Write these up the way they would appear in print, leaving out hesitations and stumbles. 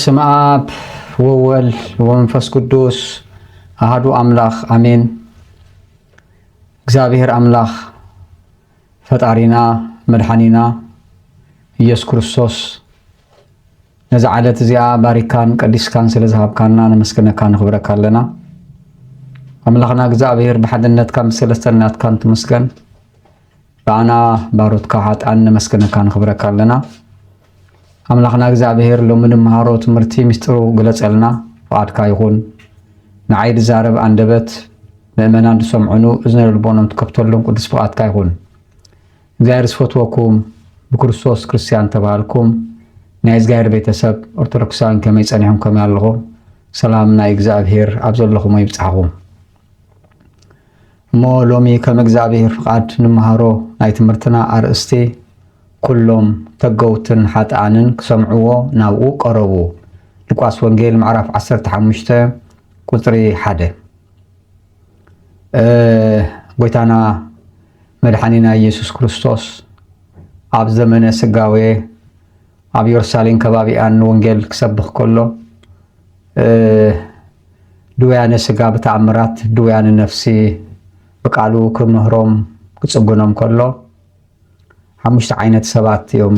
በስመ አብ ወወልድ ወመንፈስ ቅዱስ አሐዱ አምላክ አሜን። እግዚአብሔር አምላክ ፈጣሪና መድኃኒና ኢየሱስ ክርስቶስ ነዛ ዓለት እዚኣ ባሪካን ቀዲስካን ስለዝሃብካና ነመስግነካ ንኽብረካ ኣለና። አምላኽና እግዚአብሔር በሓድነትካ ምስለስተናትካ እንትመስገን በአና ባሮትካ ሓጣን ነመስግነካ ንኽብረካ ኣለና። አምላኽና እግዚአብሔር ሎምን መሃሮ ትምህርቲ ምስጢሩ ግለጸልና ፈቃድካ ይኹን። ንዓይድ ዛረብ አንደበት ምእመናን ዝሰምዑኑ እዝነ ልቦኖም ትከፍተሎም ቅዱስ ፈቃድካ ይኹን። እግዚአብሔር ዝፈትወኩም ብክርስቶስ ክርስቲያን ተባሃልኩም ናይ እግዚአብሔር ቤተሰብ ኦርቶዶክሳውያን ከመይ ጸኒሖም ከመይ ኣለኹም? ሰላም ናይ እግዚአብሔር ኣብ ዘለኹም ይብጽሐኩም። እሞ ሎሚ ከም እግዚአብሔር ፍቃድ ንመሃሮ ናይ ትምህርትና አርእስቲ ኩሎም ተገውትን ሓጥኣንን ክሰምዕዎ ናብኡ ቀረቡ። ሉቃስ ወንጌል ምዕራፍ 15 ቁጥሪ 1 ጎይታና መድኃኒና ኢየሱስ ክርስቶስ ኣብ ዘመነ ስጋዌ ኣብ ኢየሩሳሌም ከባቢኣን ወንጌል ክሰብኽ ከሎ ድውያነ ስጋ ብተኣምራት ድውያነ ነፍሲ ብቃሉ ክምህሮም ክጽጉኖም ከሎ ሓሙሽተ ዓይነት ሰባት እዮም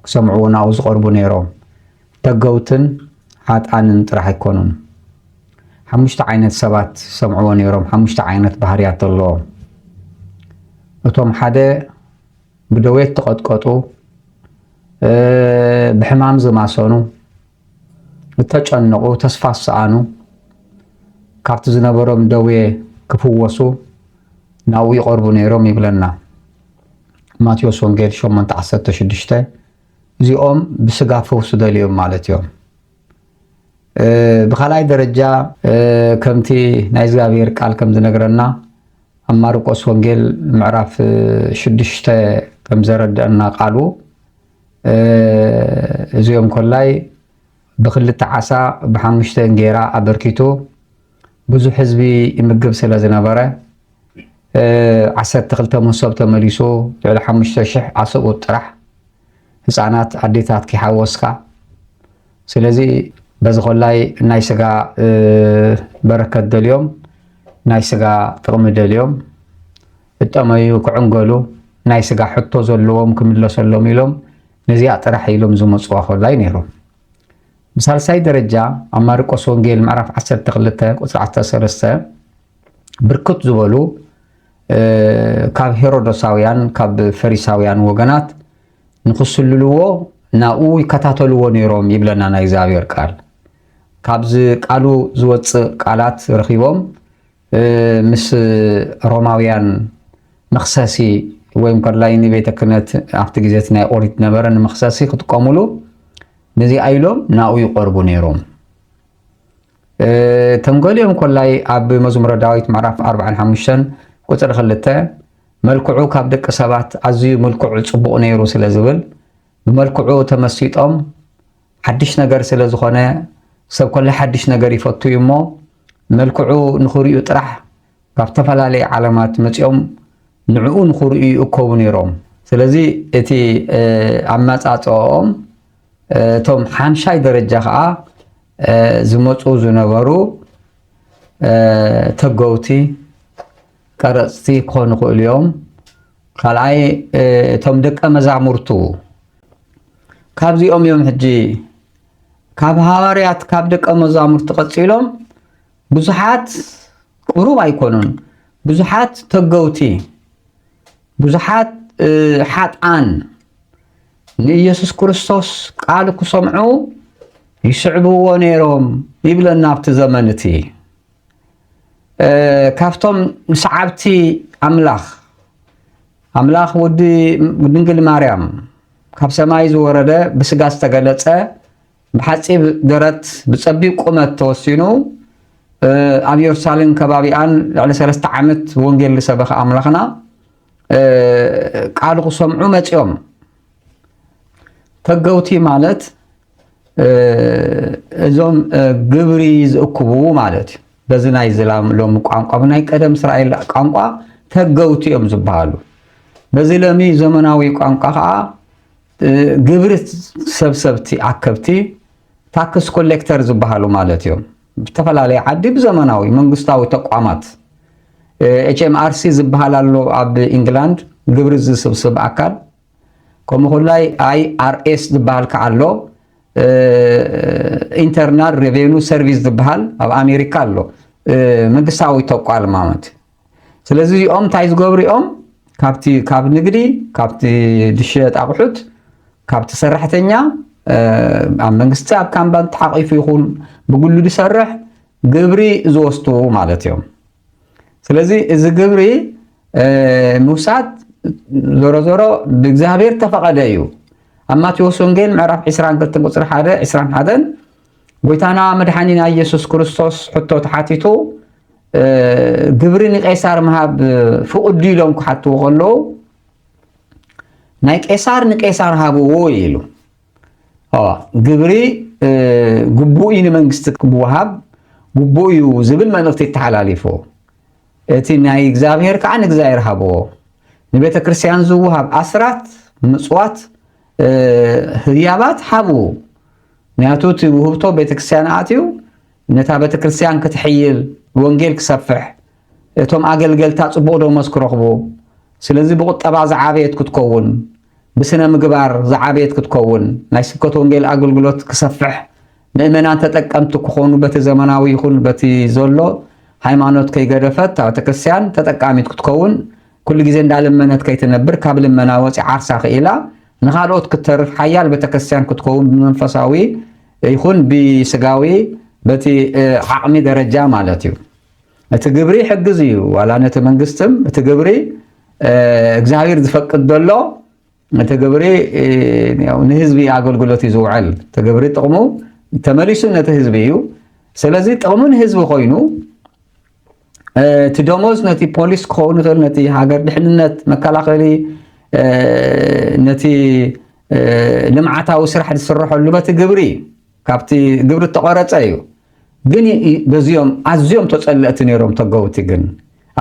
ክሰምዑ ናብኡ ዝቐርቡ ነይሮም። ተገውትን ሓጥኣንን ጥራሕ ኣይኮኑን። ሓሙሽተ ዓይነት ሰባት ሰምዕዎ ነይሮም። ሓሙሽተ ዓይነት ባህርያት ኣለዎም። እቶም ሓደ ብደዌት ተቐጥቀጡ፣ ብሕማም ዝማሰኑ፣ ዝተጨነቑ፣ ተስፋ ዝሰኣኑ ካብቲ ዝነበሮም ደዌ ክፍወሱ ናብኡ ይቐርቡ ነይሮም ይብለና ማቴዎስ ወንጌል 8:16 እዚኦም ብስጋ ፈውስ ደልዮም ማለት እዮም። ብኻልኣይ ደረጃ ከምቲ ናይ እግዚአብሔር ቃል ከም ዝነግረና ኣብ ማርቆስ ወንጌል ምዕራፍ 6 ከም ዘረድአና ቃሉ እዚኦም ኮላይ ብክልተ ዓሳ ብሓሙሽተ እንጌራ ኣበርኪቱ ብዙሕ ህዝቢ ይምግብ ስለ ዝነበረ 12 መሶብ ተመሊሱ ልዕሊ 5000 ዓሰብኡ ጥራሕ ህፃናት ኣዴታት ክሓወስካ። ስለዚ በዚ ኮላይ ናይ ስጋ በረከት ደልዮም ናይ ስጋ ጥቕሚ ደልዮም እጠመዩ ክዕንገሉ ናይ ስጋ ሕቶ ዘለዎም ክምለሰሎም ኢሎም ነዚኣ ጥራሕ ኢሎም ዝመፅዋ ኮላይ ነይሮም። ብሳልሳይ ደረጃ ኣብ ማርቆስ ወንጌል ምዕራፍ 12 ቁፅሪ 13 ብርክት ዝበሉ ካብ ሄሮዶሳውያን ካብ ፈሪሳውያን ወገናት ንኽስልልዎ ናብኡ ይከታተልዎ ነይሮም ይብለና ናይ እግዚአብሔር ቃል። ካብዚ ቃሉ ዝወፅእ ቃላት ረኺቦም ምስ ሮማውያን መኽሰሲ ወይም ከላይ ንቤተ ክህነት ኣብቲ ግዜት ናይ ኦሪት ነበረ ንመኽሰሲ ክጥቀሙሉ ነዚ ኣይሎም ናብኡ ይቐርቡ ነይሮም። ተንገሊኦም ኮላይ ኣብ መዝሙረ ዳዊት ምዕራፍ 45 ቁጥሪ 2 መልክዑ ካብ ደቂ ሰባት ኣዝዩ መልክዑ ጽቡቕ ነይሩ ስለ ዝብል ብመልክዑ ተመሲጦም ሓድሽ ነገር ስለ ዝኾነ ሰብ ኮላይ ሓድሽ ነገር ይፈቱ እሞ መልክዑ ንኽሪኡ ጥራሕ ካብ ተፈላለየ ዓለማት መፂኦም ንዕኡ ንኽሪኡ ይእከቡ ነይሮም። ስለዚ እቲ ኣመጻጽኦም እቶም ሓንሻይ ደረጃ ከዓ ዝመፁ ዝነበሩ ተገውቲ ቀረፅቲ ክኾኑ ይኽእሉ እዮም። ካልኣይ እቶም ደቀ መዛሙርቱ ካብዚኦም እዮም ሕጂ ካብ ሃዋርያት ካብ ደቀ መዛሙርቱ ቀፂሎም ብዙሓት ቅሩብ ኣይኮኑን፣ ብዙሓት ተገውቲ ብዙሓት ሓጥኣን ንኢየሱስ ክርስቶስ ቃል ክሰምዑ ይስዕብዎ ነይሮም ይብለና ኣብቲ ዘመን እቲ ካብቶም ሰዓብቲ ኣምላኽ ወዲ ድንግል ማርያም ካብ ሰማይ ዝወረደ ብስጋ ዝተገለጸ ብሓፂብ ደረት ብፀቢብ ቁመት ተወሲኑ ኣብ ኢየሩሳሌም ከባቢኣን ልዕሊ 3 ዓመት ወንጌል ዝሰበኸ ኣምላኽና ቃል ክሰምዑ መፂኦም። ተገውቲ ማለት እዞም ግብሪ ዝእክቡ ማለት እዩ። በዚ ናይ ዝላሎም ቋንቋ ብናይ ቀደም እስራኤል ቋንቋ ተገውቲ እዮም ዝበሃሉ። በዚ ሎሚ ዘመናዊ ቋንቋ ከዓ ግብሪ ሰብሰብቲ ኣከብቲ ታክስ ኮሌክተር ዝበሃሉ ማለት እዮም ብተፈላለየ ዓዲ ብዘመናዊ መንግስታዊ ተቋማት HMRC ዝበሃል ኣሎ ኣብ ኢንግላንድ ግብሪ ዝስብስብ ኣካል ከምኡ ላይ IRS ዝበሃል ከዓሎ ኢንተርናል ሬቨኒው ሰርቪስ ዝበሃል ኣብ ኣሜሪካ ኣሎ መንግስታዊ ተቋም ማለት ስለዚ እዚኦም ታይ ዝገብሩ እዮም ካብ ንግዲ ካብቲ ድሸት ኣቑሑት ካብቲ ሰራሕተኛ ኣብ መንግስቲ ኣብ ካምባን ተሓቂፉ ይኹን ብግሉ ዝሰርሕ ግብሪ ዝወስዱ ማለት እዮም ስለዚ እዚ ግብሪ ሙሳድ ዞሮ ዞሮ ብእግዚአብሔር ተፈቀደ እዩ ኣብ ማቴዎስ ወንጌል ምዕራፍ 22 ቁጽር 1 21 ጎይታና መድኃኒና ኢየሱስ ክርስቶስ ሕቶ ተሓቲቱ ግብሪ ንቄሳር መሃብ ፍቅዱ ኢሎም ክሓትዎ ከለዉ ናይ ቄሳር ንቄሳር ሃብዎ ኢሉ ግብሪ ግቡእ ንመንግስቲ ክወሃብ ግቡእ እዩ ዝብል መልእክቲ ተሓላሊፉ እቲ ናይ እግዚአብሔር ከዓ ንእግዚአብሔር ሃብዎ ንቤተ ክርስቲያን ዝወሃብ ኣስራት ምጽዋት ህያባት ሃብዎ ንያቱ እቲ ውህብቶ ቤተ ክርስቲያን ኣትዩ ነታ ቤተ ክርስቲያን ክትሕይል ወንጌል ክሰፍሕ እቶም ኣገልገልታ ጽቡቕ ደመወዝ ክረኽቡ ስለዚ ብቁጠባ ዝዓበየት ክትከውን ብስነ ምግባር ዝዓበየት ክትከውን ናይ ስብከት ወንጌል ኣገልግሎት ክሰፍሕ ምእመናን ተጠቀምቲ ክኾኑ በቲ ዘመናዊ ይኹን በቲ ዘሎ ሃይማኖት ከይገደፈት ቤተ ክርስቲያን ተጠቃሚት ክትከውን ኩሉ ግዜ እንዳለመነት ከይትነብር ካብ ልመና ወፂ ዓርሳ ኽኢላ ንኻልኦት ክትተርፍ ሓያል ቤተ ክርስቲያን ክትከውን ብመንፈሳዊ ይኹን ብስጋዊ በቲ ዓቕሚ ደረጃ ማለት እዩ እቲ ግብሪ ሕግዝ እዩ ዋላ ነቲ መንግስትም እቲ ግብሪ እግዚአብሔር ዝፈቅድ ዘሎ እቲ ግብሪ ንህዝቢ ኣገልግሎት ይዝውዕል እቲ ግብሪ ጥቕሙ ተመሊሱ ነቲ ህዝቢ እዩ ስለዚ ጥቕሙ ንህዝቢ ኮይኑ እቲ ደሞዝ ነቲ ፖሊስ ክኸውን ይኽእል ነቲ ሃገር ድሕንነት መከላኸሊ ነቲ ልምዓታዊ ስራሕ ዝስርሐሉ በቲ ግብሪ ካብቲ ግብሪ ተቆረፀ እዩ ግን በዚኦም ኣዝዮም ተጸለእቲ ነይሮም ተገውቲ ግን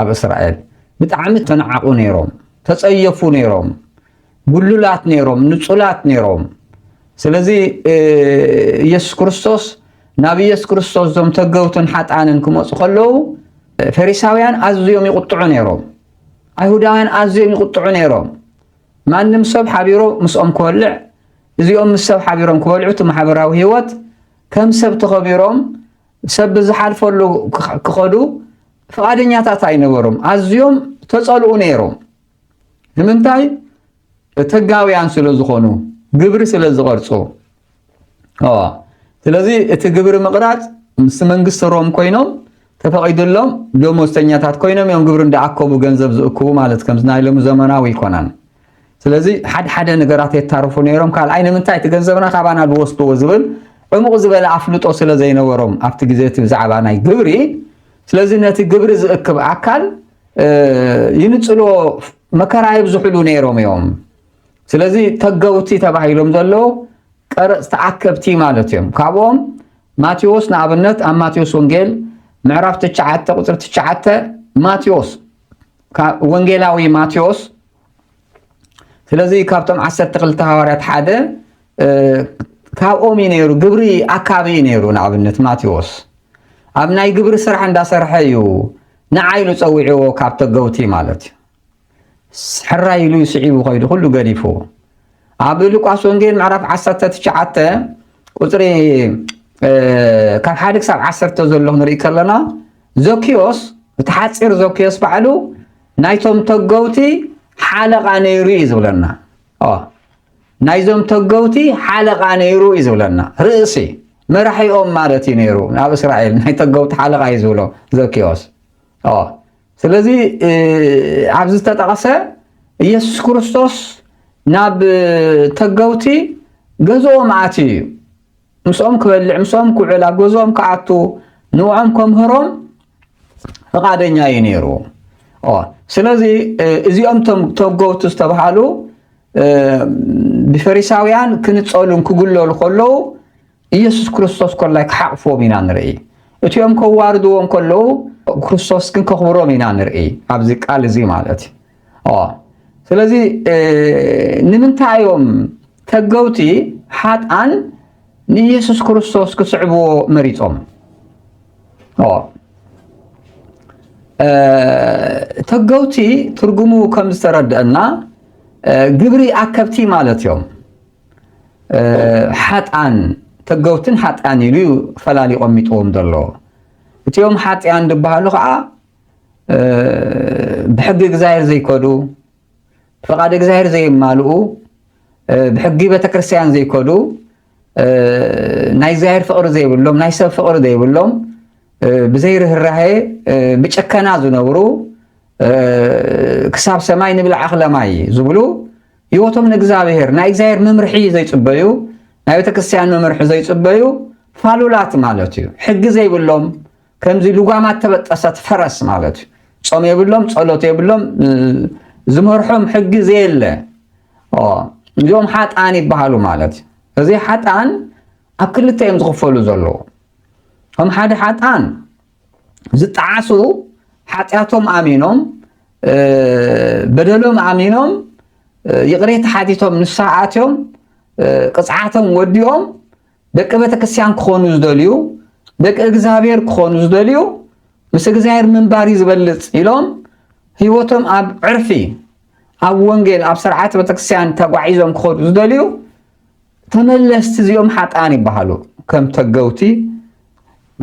ኣብ እስራኤል ብጣዕሚ ተነዓቁ ነይሮም ተጸየፉ ነይሮም ጉሉላት ነይሮም ንጹላት ነይሮም ስለዚ ኢየሱስ ክርስቶስ ናብ ኢየሱስ ክርስቶስ ዞም ተገውትን ሓጣንን ክመፁ ከለዉ ፈሪሳውያን ኣዝዮም ይቁጥዑ ነይሮም ኣይሁዳውያን ኣዝዮም ይቁጥዑ ነይሮም ማንም ሰብ ሓቢሮ ምስኦም ክበልዕ እዚኦም ምስ ሰብ ሓቢሮም ክበልዑ እቲ ማሕበራዊ ህይወት ከም ሰብ ተኸቢሮም ሰብ ዝሓልፈሉ ክኸዱ ፍቃደኛታት ኣይነበሮም ኣዝዮም ተጸልኡ ነይሮም ንምንታይ ተጋውያን ስለ ዝኾኑ ግብሪ ስለ ዝቐርጹ ስለዚ እቲ ግብሪ ምቕራጽ ምስ መንግስቲ ሮም ኮይኖም ተፈቂድሎም ደሞዝተኛታት ኮይኖም እዮም ግብሪ እንዳኣከቡ ገንዘብ ዝእክቡ ማለት ከም ዝናይሎም ዘመናዊ ይኮናን ስለዚ ሓደ ነገራት የታርፉ ነይሮም ካልኣይ ንምንታይ እቲ ገንዘብና ካባና ዝወስድዎ ዝብል ዕሙቕ ዝበለ ኣፍልጦ ስለ ዘይነበሮም ኣብቲ ግዜ እቲ ብዛዕባ ናይ ግብሪ ስለዚ ነቲ ግብሪ ዝእክብ ኣካል ይንፅልዎ መከራ ይብዝሕሉ ነይሮም እዮም ስለዚ ተገውቲ ተባሂሎም ዘለዉ ቀረፅ ተኣከብቲ ማለት እዮም ካብኦም ማቴዎስ ንኣብነት ኣብ ማቴዎስ ወንጌል ምዕራፍ 9 ቁጽር 9 ማቴዎስ ወንጌላዊ ማቴዎስ ስለዚ ካብቶም 12 ሐዋርያት ሓደ ካብኦም ነይሩ ግብሪ ኣካቢ ነይሩ ንኣብነት ማቴዎስ ኣብ ናይ ግብሪ ስራሕ እንዳሰርሐ እዩ ንዓይሉ ፀዊዕዎ ካብ ተገውቲ ማለት እዩ ሕራይ ኢሉ ይስዒቡ ኸይዱ ኩሉ ገዲፉ ኣብ ሉቃስ ወንጌል ምዕራፍ 19 ቁጽሪ ካብ 1 ክሳብ 10 ዘሎ ንርኢ ከለና ዘኪዮስ እቲ ሓፂር ዘኪዮስ ባዕሉ ናይቶም ተገውቲ ሓለቃ ነይሩ እዩ ዝብለና ናይዞም ተገውቲ ሓለቃ ነይሩ እዩ ዝብለና ርእሲ መራሒኦም ማለት እዩ ነይሩ ናብ እስራኤል ናይ ተገውቲ ሓለቃ እዩ ዝብሎ ዘኪዮስ ስለዚ ኣብዚ ዝተጠቐሰ ኢየሱስ ክርስቶስ ናብ ተገውቲ ገዝኦም ኣትዩ እዩ ምስኦም ክበልዕ ምስኦም ክውዕል ኣብ ገዝኦም ክኣቱ ንውዖም ከምህሮም ፈቃደኛ እዩ ነይሩ ስለዚ እዚኦም ተገውቲ ዝተባሃሉ ብፈሪሳውያን ክንጸሉን ክጉለሉ ከለዉ ኢየሱስ ክርስቶስ ኮላይ ክሓቅፎም ኢና ንርኢ እቲኦም ከዋርድዎም ከለዉ ክርስቶስ ግን ከኽብሮም ኢና ንርኢ ኣብዚ ቃል እዚ ማለት እዩ ስለዚ ንምንታይ እዮም ተገውቲ ሓጣን ንኢየሱስ ክርስቶስ ክስዕብዎ መሪጾም ተገውቲ ትርጉሙ ከም ዝተረድአና ግብሪ አከብቲ ማለት እዮም ሓጣን ተገውትን ሓጣን ኢሉ ፈላሊቆም ይጥዎም ዘሎ እቲኦም ሓጢያን ዝበሃሉ ከዓ ብሕጊ እግዚአብሔር ዘይከዱ ፈቃድ እግዚአብሔር ዘይማልኡ ብሕጊ ቤተክርስቲያን ዘይከዱ ናይ እግዚአብሔር ፍቅሪ ዘይብሎም ናይ ሰብ ፍቅሪ ዘይብሎም ብዘይ ርህራሄ ብጨከና ዝነብሩ ክሳብ ሰማይ ንብልዕ ኣኽለማይ ዝብሉ ህይወቶም ንእግዚአብሔር ናይ እግዚአብሔር መምርሒ ዘይፅበዩ ናይ ቤተክርስቲያን መምርሒ ዘይፅበዩ ፋሉላት ማለት እዩ ሕጊ ዘይብሎም ከምዚ ልጓማት ተበጠሰት ፈረስ ማለት እዩ ጾም የብሎም ጸሎት የብሎም ዝመርሖም ሕጊ ዘየለ እዚኦም ሓጣን ይበሃሉ ማለት እዩ እዚ ሓጣን ኣብ ክልተ እዮም ዝኽፈሉ ዘለዉ ከም ሓደ ሓጣን ዝጣዓሱ ሓጢያቶም ኣሚኖም በደሎም ኣሚኖም ይቕሬት ሓቲቶም ንስሓኣትዮም ቅፅዓቶም ወዲኦም ደቂ ቤተክርስቲያን ክኾኑ ዝደልዩ ደቂ እግዚአብሔር ክኾኑ ዝደልዩ ምስ እግዚአብሔር ምንባሪ ዝበልፅ ኢሎም ህይወቶም ኣብ ዕርፊ ኣብ ወንጌል ኣብ ስርዓት ቤተክርስቲያን ተጓዒዞም ክኾኑ ዝደልዩ ተመለስቲ እዚኦም ሓጣን ይበሃሉ ከም ተገውቲ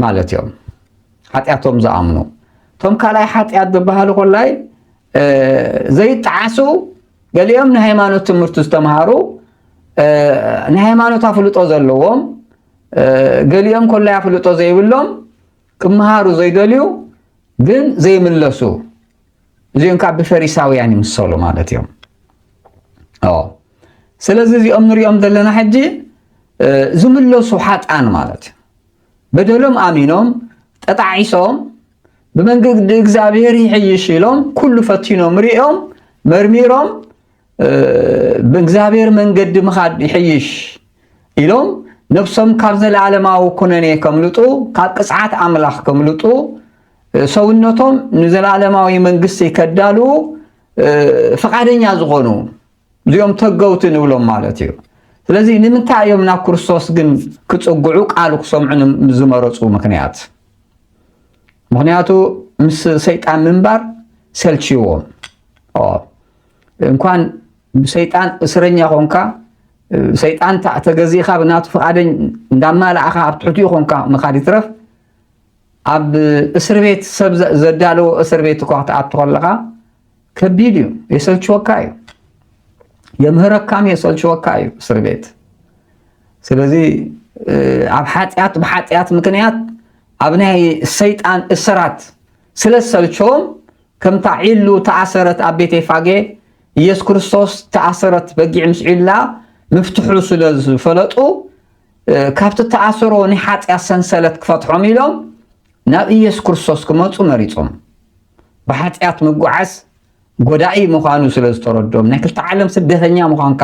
ማለት እዮም ሓጢያቶም ዝኣምኑ እቶም ካልኣይ ሓጢያት ዝበሃሉ ኮላይ ዘይጣዓሱ ገሊኦም ንሃይማኖት ትምህርቲ ዝተምሃሩ ንሃይማኖት ኣፍልጦ ዘለዎም ገሊኦም ኮላይ ኣፍልጦ ዘይብሎም ክመሃሩ ዘይደልዩ ግን ዘይምለሱ እዚኦም ካብ ብፈሪሳውያን ይምሰሉ ማለት እዮም ስለዚ እዚኦም ንሪኦም ዘለና ሕጂ ዝምለሱ ሓጣን ማለት እዩ በደሎም ኣሚኖም ተጣዒሶም ብመንገዲ እግዚአብሔር ይሕይሽ ኢሎም ኩሉ ፈቲኖም ሪኦም መርሚሮም ብእግዚአብሔር መንገዲ ምኻድ ይሕይሽ ኢሎም ነፍሶም ካብ ዘለዓለማዊ ኩነኔ ከምልጡ ካብ ቅፅዓት ኣምላኽ ከምልጡ ሰውነቶም ንዘላለማዊ መንግስቲ ከዳሉ ፈቃደኛ ዝኾኑ እዚኦም ተገውቲ ንብሎም ማለት እዩ ስለዚ ንምንታይ እዮም ናብ ክርስቶስ ግን ክፅጉዑ ቃሉ ክሰምዑ ዝመረፁ ምክንያቱ ምስ ሰይጣን ምንባር ሰልችዎም እንኳን ሰይጣን እስረኛ ኮንካ ሰይጣን ተገዚኻ ብናቱ ፈቃደኝ እንዳማልኣኻ ኣብ ትሕቲኡ ኮንካ ምኻድ ይትረፍ ኣብ እስር ቤት ሰብ ዘዳለዎ እስር ቤት እኳ ክትኣቱ ከለኻ ከቢድ እዩ የሰልችወካ እዩ የምህረካም የሰልችወካ እዩ እስር ቤት ስለዚ ኣብ ሓጢያት ብሓጢያት ምክንያት ኣብ ናይ ሰይጣን እስራት ስለሰልችዎም ከምታ ዒሉ ተኣሰረት ኣብ ቤተ ፋጌ ኢየሱስ ክርስቶስ ተኣሰረት በጊዕ ምስ ዒላ ምፍትሑ ስለ ዝፈለጡ ካብቲ ተኣስሮ ናይ ሓጢያት ሰንሰለት ክፈትሖም ኢሎም ናብ ኢየሱስ ክርስቶስ ክመፁ መሪፆም ብሓጢያት ምጓዓዝ ጎዳኢ ምዃኑ ስለ ዝተረድኦም ናይ ክልተ ዓለም ስደተኛ ምዃንካ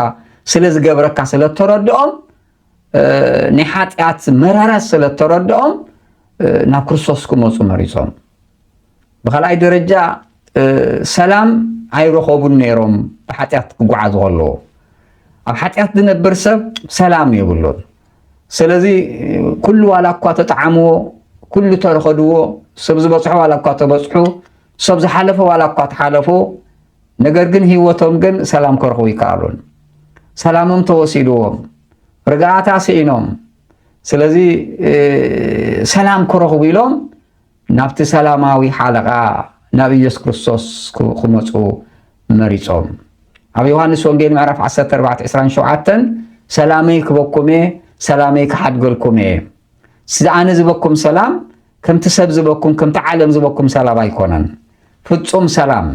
ስለ ዝገብረካ ስለ ተረድኦም ናይ ሓጢያት መራራት ስለ ተረድኦም ናብ ክርስቶስ ክመፁ መሪፆም ብኻልኣይ ደረጃ ሰላም ኣይረኸቡን ነይሮም ብሓጢያት ክጓዓዙ ከለዎ ኣብ ሓጢያት ዝነብር ሰብ ሰላም የብሉን ስለዚ ኩሉ ዋላ እኳ ተጣዓምዎ ኩሉ ተረኸድዎ ሰብ ዝበፅሑ ዋላ እኳ ተበፅሑ ሰብ ዝሓለፈ ዋላ እኳ ተሓለፉ ነገር ግን ህይወቶም ግን ሰላም ክረኽቡ ይከኣሉን ሰላሞም ተወሲድዎም ርግኣታ ስኢኖም ስለዚ ሰላም ክረኽቡ ኢሎም ናብቲ ሰላማዊ ሓለቓ ናብ ኢየሱስ ክርስቶስ ክመፁ መሪፆም ኣብ ዮሃንስ ወንጌል ምዕራፍ 14:27 ሰላመይ ክበኩም እየ ሰላመይ ክሓድገልኩም እየ ኣነ ዝበኩም ሰላም ከምቲ ሰብ ዝበኩም ከምቲ ዓለም ዝበኩም ሰላም ኣይኮነን ፍጹም ሰላም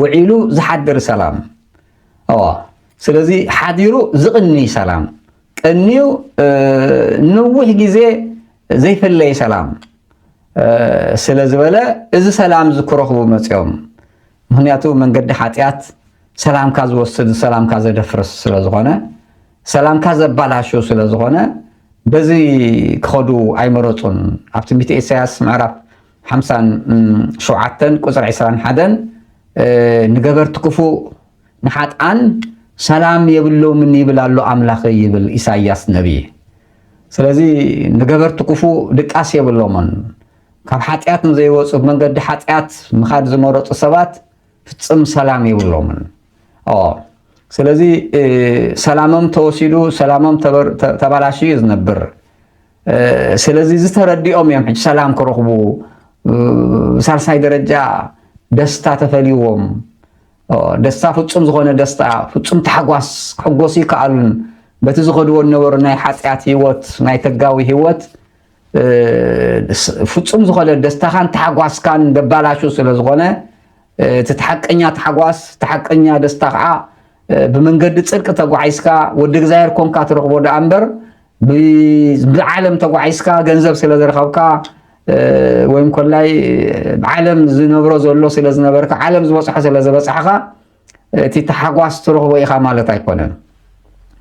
ውዒሉ ዝሓድር ሰላም ስለዚ ሓዲሩ ዝቕኒ ሰላም ቀኒዩ ንውሕ ግዜ ዘይፈለየ ሰላም ስለ ዝበለ እዚ ሰላም ዝክረኽቡ መፅኦም ምክንያቱ መንገዲ ሓጢያት ሰላምካ ዝወስድ ሰላምካ ዘደፍርስ ስለ ዝኾነ ሰላምካ ዘባላሹ ስለ ዝኾነ በዚ ክኸዱ ኣይመረፁን ኣብ ትንቢተ ኢሳያስ ምዕራፍ 57 ቁፅሪ 21 ንገበርቲ ክፉእ ንሓጥኣን ሰላም የብሎ ምን ይብላሉ አምላኽ ይብል ኢሳይያስ ነብይ ስለዚህ ንገበርት ክፉ ድቃስ የብሎምን ካብ ኃጢአት ዘይወፁ መንገዲ ኃጢአት ምኻድ ዝመረፁ ሰባት ፍጽም ሰላም የብሎምን ስለዚህ ሰላምም ተወሲዱ ሰላምም ተባላሽ ይዝነብር ስለዚህ ዝተረዲኦም እዮም ሕጂ ሰላም ክረኽቡ ሳልሳይ ደረጃ ደስታ ተፈልይዎም ደስታ ፍጹም ዝኾነ ደስታ ፍጹም ተሓጓስ ክሕጎሱ ይከኣሉን በቲ ዝኸድዎ ነበሩ ናይ ኃጢአት ህይወት ናይ ተጋዊ ህይወት ፍጹም ዝኾነ ደስታኻን ተሓጓስካን ደባላሹ ስለ ዝኾነ ተሐቀኛ ተሓጓስ ተሐቀኛ ደስታ ከዓ بمنقد تصدق تقعيسكا ودك زاير كونكا ترخبو دا أمبر بعالم تقعيسكا جنزب سلا درخبكا ويم كلاي بعالم زنبرو زولو سلا زنبركا عالم زبصح سلا زبصحكا تتحقواس ترخبو إخا مالتا يكونن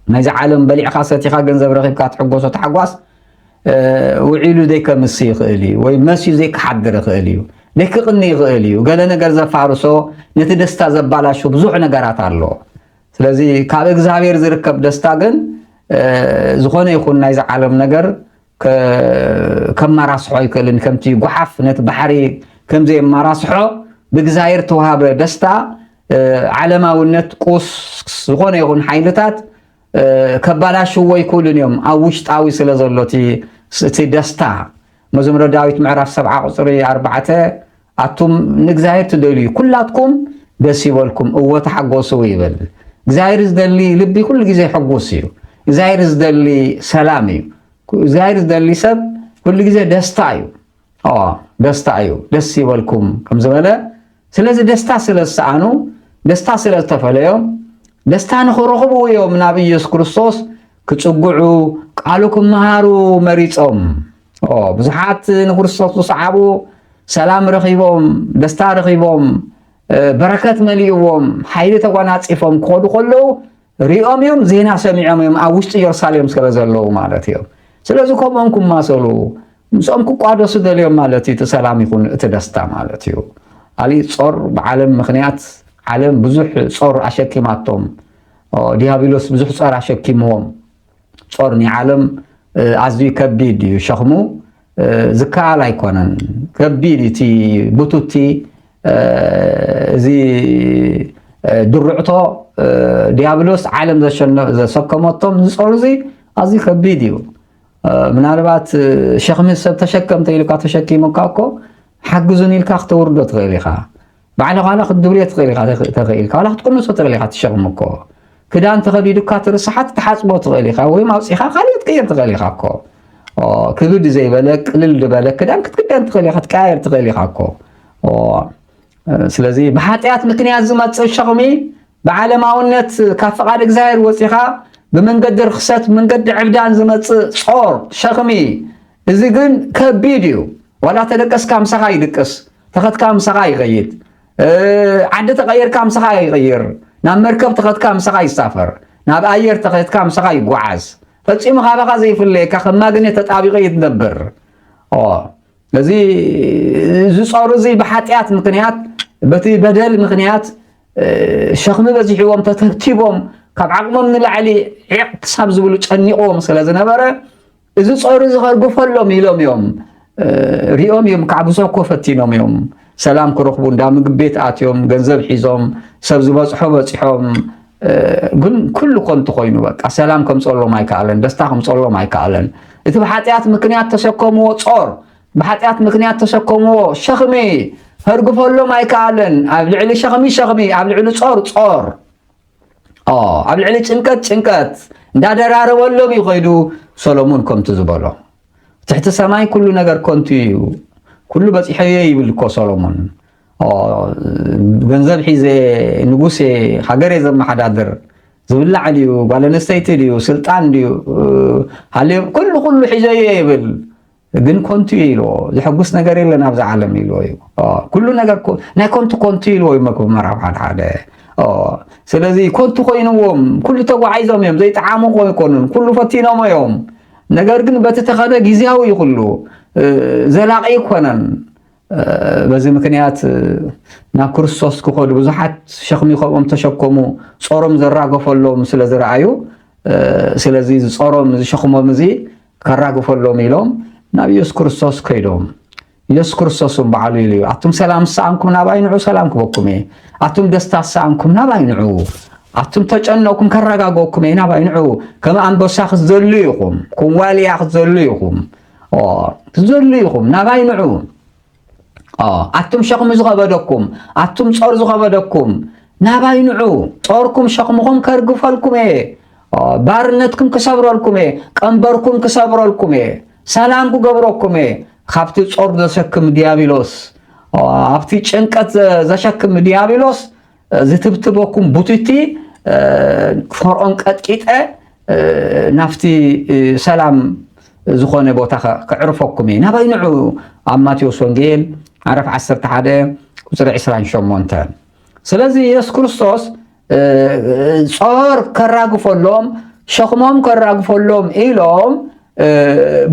نايزا عالم بليع خاصتيخا جنزب رخبكا تحقوسو تحقواس وعيلو ديكا مسي يخيلي ويمسي زيك حدر يخيليو ديك قني يخيليو قال أنا قرزا فارسو نتدستا زبالاشو بزوح نقرات اللو ስለዚህ ካብ እግዚአብሔር ዝርከብ ደስታ ግን ዝኾነ ይኹን ናይ ዓለም ነገር ከማራስሖ ይከልን ከምቲ ጉሓፍ ነት ባሕሪ ከምዘ የማራስሖ ብእግዚአብሔር ተዋሃበ ደስታ ዓለማውነት ቁስ ዝኾነ ይኹን ሓይልታት ከባላሽዎ ይኩልን እዮም ኣብ ውሽጣዊ ስለ ዘሎቲ እቲ ደስታ መዝሙረ ዳዊት ምዕራፍ 70 ቁፅሪ 4 ኣቱም ንእግዚአብሔር ትደልዩ ኩላትኩም ደስ ይበልኩም እወ ተሓጎሱ ይብል እግዚአብሔር ዝደሊ ልቢ ኩሉ ግዜ ሕጉስ እዩ እግዚአብሔር ዝደሊ ሰላም እዩ እግዚአብሔር ዝደሊ ሰብ ኩሉ ግዜ ደስታ እዩ ደስታ እዩ ደስ ይበልኩም ከም ዝበለ ስለዚ ደስታ ስለሰኣኑ ደስታ ስለተፈለዮም ደስታ ንኽረኽቡ እዮም ናብ ኢየሱስ ክርስቶስ ክጽጉዑ ቃሉ ክመሃሩ መሪፆም ብዙሓት ንክርስቶስ ዝሰዓቡ ሰላም ረኺቦም ደስታ ረኺቦም بركات مليوم حيل تقنات إفهم كود كله ريوم يوم زينا سميعهم يوم أوشت يرسالهم سكرزلوا مالتيهم سلازكم أنكم ما سلوا مسأمكم قادة سدل يوم مالتي تسلام يكون تدستا مالتيهم علي صار بعالم مخنيات عالم بزح صار عشكي ماتهم ديابيلوس بزح صار عشكي مهم صارني عالم عزوي كبيد شخمو زكاة لا يكونن كبيد تي بوتوتي زي درعته ديابلوس عالم ذا سكمتهم نصور زي أزي خبيديو من عربات شخم السب تشكم تيلك تشكي مكاكو حجزوني الكاخ توردو تغيلها بعد غالق الدورية تغيلها تغيلها ولا تكون نص تغيلها تشغل مكو كده أنت خبيدو كاتر الصحة تحاسبه تغيلها وهي ما وصيها خليه تغير تغيلها كو كذود زي بالك للد بالك كده أنت كده أنت تغيلها تكاير تغيلها كو ስለዚህ በኃጢአት ምክንያት ዝመጽእ ሸኽሚ بعالماውነት ካብ ፍቃድ እግዚአብሔር ወፂኻ በመንገድ ርክሰት መንገድ ዕብዳን ዝመጽእ ጾር ሸኽሚ እዚ ግን ከቢድ እዩ ወላ ተደቀስካ ምሳኻ ይድቅስ ተኸትካ ምሳኻ ይኸይድ ዓዲ ተቐየርካ ምሳኻ ይቐይር ናብ መርከብ ተኸትካ ምሳኻ ይሳፈር ናብ ኣየር ተኸትካ ምሳኻ ይጓዓዝ ፈጺሙ ካባኻ ዘይፍለየካ ከማግኘት ተጣቢቐ ይትነብር لذي زصار زي بحاتيات مقنيات بتي بدل مقنيات شخم بزيحوم تترتيبهم كاب عقمهم من العلي حساب زبلو تشنيقهم سلازن نبره إذا صار زي خرجوا فلهم يلوم يوم ريوم يوم كعبسوا كوفتينهم يوم سلام كروخبون دام بيت آتيهم جنزب حيزهم سبز بصحوم قل كل كنت خوينو بقى سلام كم صلوا ما يكالن دستاهم صلوا ما يكالن إذا بحاتيات مقنيات تشكموا وصار بحاتيات مكنيات تشكمو شخمي هرقفولو ما يكالن عبلعلي شخمي عبلعلي صار عبلعلي چنكت دا درارولو بيخيدو سولومون كنت زبالو تحت السماء كل نجر كنتيو كل بس يحيي بالكو سولومون ገንዘብ ሒዘ ንጉሴ ሃገሬ ዘመሓዳድር ዝብላ ዓልዩ ጓል ኣንስተይቲ ድዩ ስልጣን ድዩ ሃልዩ ኩሉ ሒዘየ ይብል ግን ኮንቱ ኢሎ ዝሕጉስ ነገር የለን ኣብዚ ዓለም ኢሎ እዩ ኩሉ ነገር ናይ ኮንቱ ኢሎ እዩ መክብ መራብ ሓደ ስለዚ ኮንቱ ኮይኖም ኩሉ ተጓዓይዞም እዮም ዘይጣዓሙ ኮይኖም ኩሉ ፈቲኖም እዮም ነገር ግን በቲ ተኸደ ግዚያዊ ይኹሉ ዘላቂ ይኮነን በዚህ ምክንያት ናብ ክርስቶስ ክኸዱ ብዙሓት ሸኽሚ ከምኦም ተሸከሙ ጾሮም ዘራገፈሎም ስለ ዝረኣዩ ስለዚ ጾሮም ዝሸኽሞም እዚ ከራግፈሎም ኢሎም ናብ ኢየሱስ ክርስቶስ ከይዶም ኢየሱስ ክርስቶስ በዓሉ ኢሉ ኣቱም ሰላም ሰኣንኩም ናባይ ንዑ ሰላም ክበኩም እየ ኣቱም ደስታ ሰኣንኩም ናባይ ንዑ ኣቱም ተጨነቁም ከረጋገኩም እየ ናባይ ንዑ ከም ኣንበሳ ክትዘሉ ኢኹም ከም ዋልያ ክትዘሉ ኢኹም ክትዘሉ ኢኹም ናባይ ንዑ ኣቱም ሸኽሚ ዝኸበደኩም ኣቱም ጾር ዝኸበደኩም ናባይ ንዑ ጾርኩም ሸኽምኹም ከርግፈልኩም እየ ባርነትኩም ክሰብረልኩም እየ ቀንበርኩም ክሰብረልኩም እየ ሰላም ክገብረኩም እየ ካብቲ ጾር ዘሸክም ዲያብሎስ ኣብቲ ጭንቀት ዘሸክም ዲያብሎስ ዝትብትበኩም ቡትቲ ፈርዖን ቀጥቂጠ ናፍቲ ሰላም ዝኾነ ቦታ ክዕርፈኩም እየ ናባይ ንዑ ኣብ ማቴዎስ ወንጌል عرف 11 ቁጥሪ 28 ስለዚ ኢየሱስ ክርስቶስ ጾር ከራግፈሎም ሸኽሞም ከራግፈሎም ኢሎም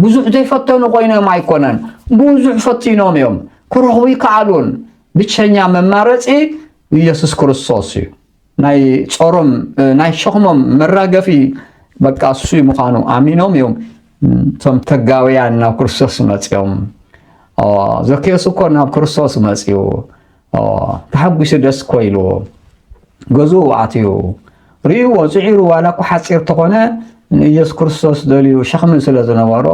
ብዙሕ ዘይፈተኑ ኮይኖም ኣይኮነን ብዙሕ ፈቲኖም እዮም ክረኽቡ ይከኣሉን ብቸኛ መማረፂ ኢየሱስ ክርስቶስ እዩ ናይ ጾሮም ናይ ሸኽሞም መራገፊ በቃ እሱ ምዃኑ ኣሚኖም እዮም ቶም ተጋውያን ናብ ክርስቶስ መፅኦም ዘኬዮስ እኮ ናብ ክርስቶስ መፅኡ ተሓጒሱ ደስ ኮይልዎ ገዝኡ ኣትዩ ርኢዎ ፅዒሩ ዋላ እኮ ሓፂር ተኾነ ኢየሱስ ክርስቶስ ደልዩ ሸኽሚ ስለ ዝነበሮ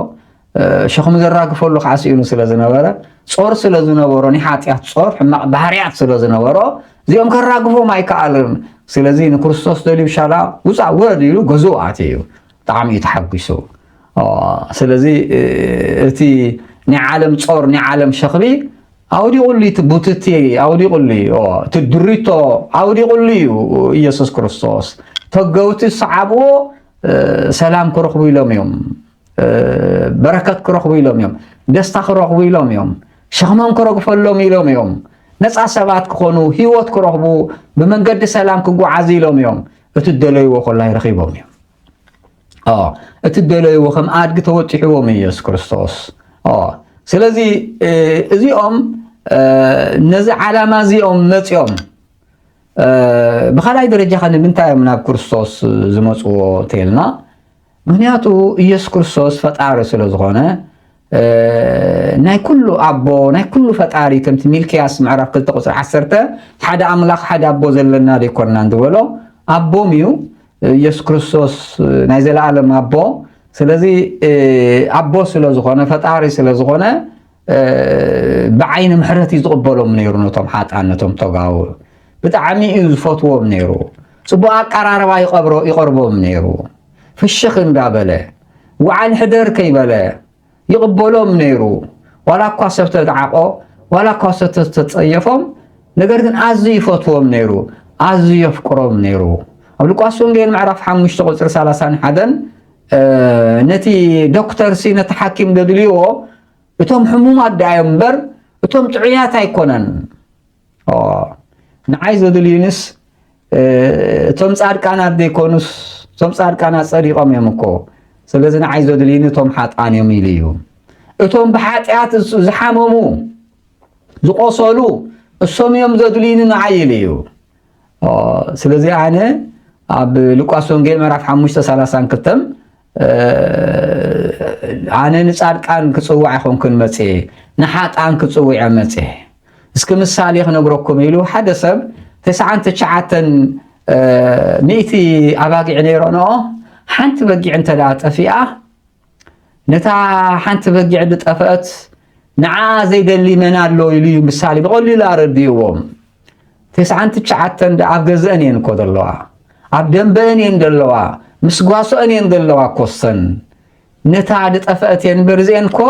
ሸኽሚ ዘራግፈሉ ከዓ ስኢኑ ስለ ዝነበረ ጾር ስለ ዝነበሮ ንሓጢኣት ጾር ሕማቕ ባህርያት ስለ ዝነበሮ እዚኦም ከራግፎም ኣይከኣልን ስለዚ ንክርስቶስ ደልዩ ሻላ ውፃእ ውረድ ኢሉ ገዝኡ ኣትዩ ብጣዕሚ እዩ ተሓጒሱ ስለዚ እቲ ንዓለም ጾር ንዓለም ሸኽሚ ኣውዲቑሉ ትቡትቲ ኣውዲቑሉ ትድሪቶ ኣውዲቑሉ እዩ ኢየሱስ ክርስቶስ ተገውቲ ሰዓብዎ ሰላም ክረኽቡ ኢሎም እዮም በረከት ክረኽቡ ኢሎም እዮም ደስታ ክረኽቡ ኢሎም እዮም ሸኽሞም ክረግፈሎም ኢሎም እዮም ነፃ ሰባት ክኾኑ ህይወት ክረኽቡ ብመንገዲ ሰላም ክጓዓዙ ኢሎም እዮም እቲ ደለይዎ ኮላይ ረኺቦም እዮም እቲ ደለይዎ ከም ኣድጊ ተወጢሕዎም ኢየሱስ ክርስቶስ ስለዚ እዚኦም ነዚ ዓላማ እዚኦም መፅኦም ብኻልኣይ ደረጃ ኸ ንምንታይ እዮም ናብ ክርስቶስ ዝመፅዎ ተልና ምክንያቱ ኢየሱስ ክርስቶስ ፈጣሪ ስለ ዝኾነ ናይ ኩሉ ኣቦ ናይ ኩሉ ፈጣሪ ከምቲ ሚልክያስ ምዕራፍ 2 ቁፅሪ 10 ሓደ ኣምላኽ ሓደ ኣቦ ዘለና ዘይኮንና እንድበሎ ኣቦም እዩ ኢየሱስ ክርስቶስ ናይ ዘለኣለም ኣቦ ስለዚ ኣቦ ስለ ዝኾነ ፈጣሪ ስለ ዝኾነ ብዓይኒ ምሕረት ዝቕበሎም ነይሩ ነቶም ሓጣን ነቶም ተጋው ብጣዕሚ እዩ ዝፈትዎም ነይሩ ጽቡቕ ኣቀራርባ ይቐርቦም ነይሩ ፍሽኽ እንዳበለ ወዓል ሕደር ከይበለ ይቕበሎም ነይሩ ዋላ እኳ ሰብ ተደዓቆ ዋላ እኳ ሰብ ተጸየፎም ነገር ግን ኣዝዩ ይፈትዎም ነይሩ ኣዝዩ የፍቅሮም ነይሩ ኣብ ሉቃስ ወንጌል ምዕራፍ 5 ቁፅሪ 31 ነቲ ዶክተር ሲ ነቲ ሓኪም ደድልይዎ እቶም ሕሙማት ዳዮም እምበር እቶም ጥዑያት ኣይኮነን ንዓይ ዘድልዩንስ እቶም ጻድቃናት ዘይኮኑስ እቶም ጻድቃናት ጸዲቆም እዮም እኮ ስለዚ ንዓይ ዘድልዩን እቶም ሓጣን እዮም ኢሉ እዩ እቶም ብሓጢኣት ዝሓመሙ ዝቆሰሉ እሶም እዮም ዘድልዩን ንዓይ ኢሉ እዩ ስለዚ ኣነ ኣብ ሉቃስ ወንጌል ምዕራፍ 5:32 ኣነ ንጻድቃን ክጽዋዕ ይኹንክን መጽ ንሓጣን ክጽውዕ መጽ እስኪ ምሳሌ ክነግረኩም ኢሉ ሓደ ሰብ 99 ሚእቲ ኣባጊዕ ነይሮኖ ሓንቲ በጊዕ እንተዳ ጠፊኣ ነታ ሓንቲ በጊዕ ዝጠፍአት ንዓ ዘይደሊ መን ኣሎ ኢሉ ምሳሌ ብቐሊሉ ኣረዲእዎም 99 ኣብ ገዝአን እየን እኮ ዘለዋ ኣብ ደንበአን እየን ዘለዋ ምስ ጓሶአን እየን ዘለዋ ኮሰን ነታ ዝጠፍአት እየን በርዚአን እኮ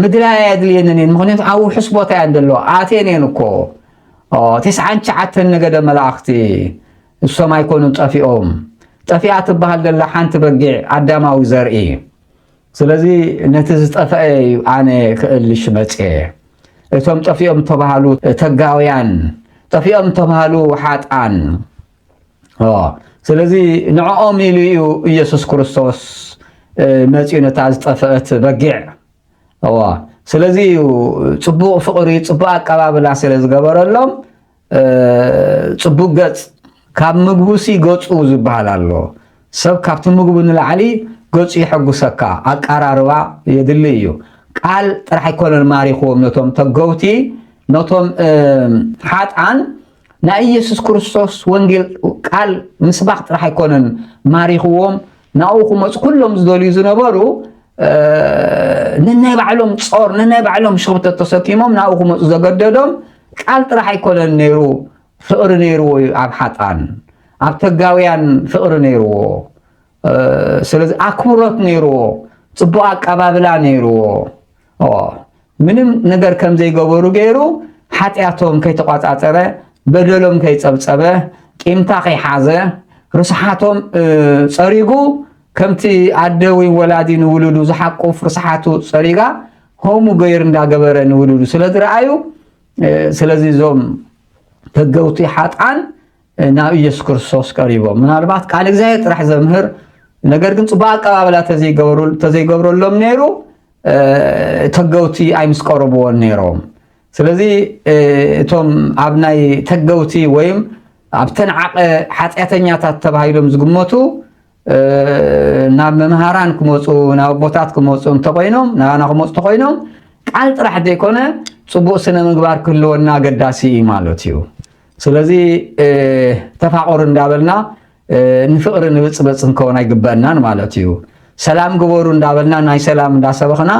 ምድላያ የድልየንን እየን ምክንያቱ ኣብ ውሕስ ቦታ እየን ዘለዋ ኣትየን እየን እኮ 99 ነገደ መላእኽቲ እሶም ኣይኮኑን ጠፊኦም ጠፊኣ ትበሃል ዘላ ሓንቲ በጊዕ ኣዳማዊ ዘርኢ ስለዚ ነቲ ዝጠፍአ ኣነ ክእልሽ መፅአ እቶም ጠፊኦም ተባሃሉ ተጋውያን ጠፊኦም ተባሃሉ ሓጣን ስለዚ ንዕኦም ኢሉ እዩ ኢየሱስ ክርስቶስ መፅኡ ነታ ዝጠፍአት በጊዕ ስለዚህ ጽቡቕ ፍቕሪ ጽቡቕ አቀባብላ ስለ ዝገበረሎም ጽቡቕ ገጽ ካብ ምግቡሲ ገጹ ዝበሃል ኣሎ ሰብ ካብቲ ምግቡ ንላዕሊ ገጹ ይሕጉሰካ አቀራርባ የድሊ እዩ ቃል ጥራሕ ኣይኮነን ማሪኽዎም ነቶም ተገውቲ ነቶም ሓጥኣን ናይ ኢየሱስ ክርስቶስ ወንጌል ቃል ምስባኽ ጥራሕ ኣይኮነን ማሪኽዎም ናብኡ ክመፁ ኩሎም ዝደልዩ ዝነበሩ ነናይ ባዕሎም ጾር ነናይ ባዕሎም ሽኽብተት ተሰኪሞም ናብኡ ክመፁ ዘገደዶም ቃል ጥራሕ ኣይኮነን ነይሩ ፍቕሪ ነይርዎ ኣብ ሓጣን ኣብ ተጋውያን ፍቕሪ ነይርዎ ስለዚ ኣክብሮት ነይርዎ ጽቡቕ አቀባብላ ነይርዎ ምንም ነገር ከም ዘይገበሩ ገይሩ ሓጢኣቶም ከይተቋጻጸረ በደሎም ከይጸብጸበ ቂምታ ከይሓዘ ርስሓቶም ጸሪጉ ከምቲ ኣደዊ ወላዲ ንውሉዱ ዝሓቁፍ ርስሓቱ ጸሪጋ ሆሙ ገይር እንዳገበረ ንውሉዱ ስለዝረኣዩ ስለዚ ዞም ተገውቲ ሓጣን ናብ ኢየሱስ ክርስቶስ ቀሪቦም ምናልባት ቃል እግዚአብሔር ጥራሕ ዘምህር ነገር ግን ጽቡቕ አቀባብላ ተዘይገብረሎም ነይሩ ተገውቲ ኣይምስቀረብዎን ነይሮም ስለዚ እቶም ኣብ ናይ ተገውቲ ወይም ኣብ ተንዓቐ ሓጢአተኛታት ተባሂሎም ዝግመቱ ናብ መምሃራን ክመፁ ናብ ቦታት ክመፁ እንተኮይኖም ናባና ክመፁ ተኮይኖም ቃል ጥራሕ ዘይኮነ ጽቡቕ ስነ ምግባር ክህልወና አገዳሲ ማለት እዩ ስለዚ ተፋቆር እንዳበልና ንፍቕሪ ንብፅበፅ ክንከውን ኣይግበአናን ማለት እዩ ሰላም ግበሩ እንዳበልና ናይ ሰላም እንዳሰበኽና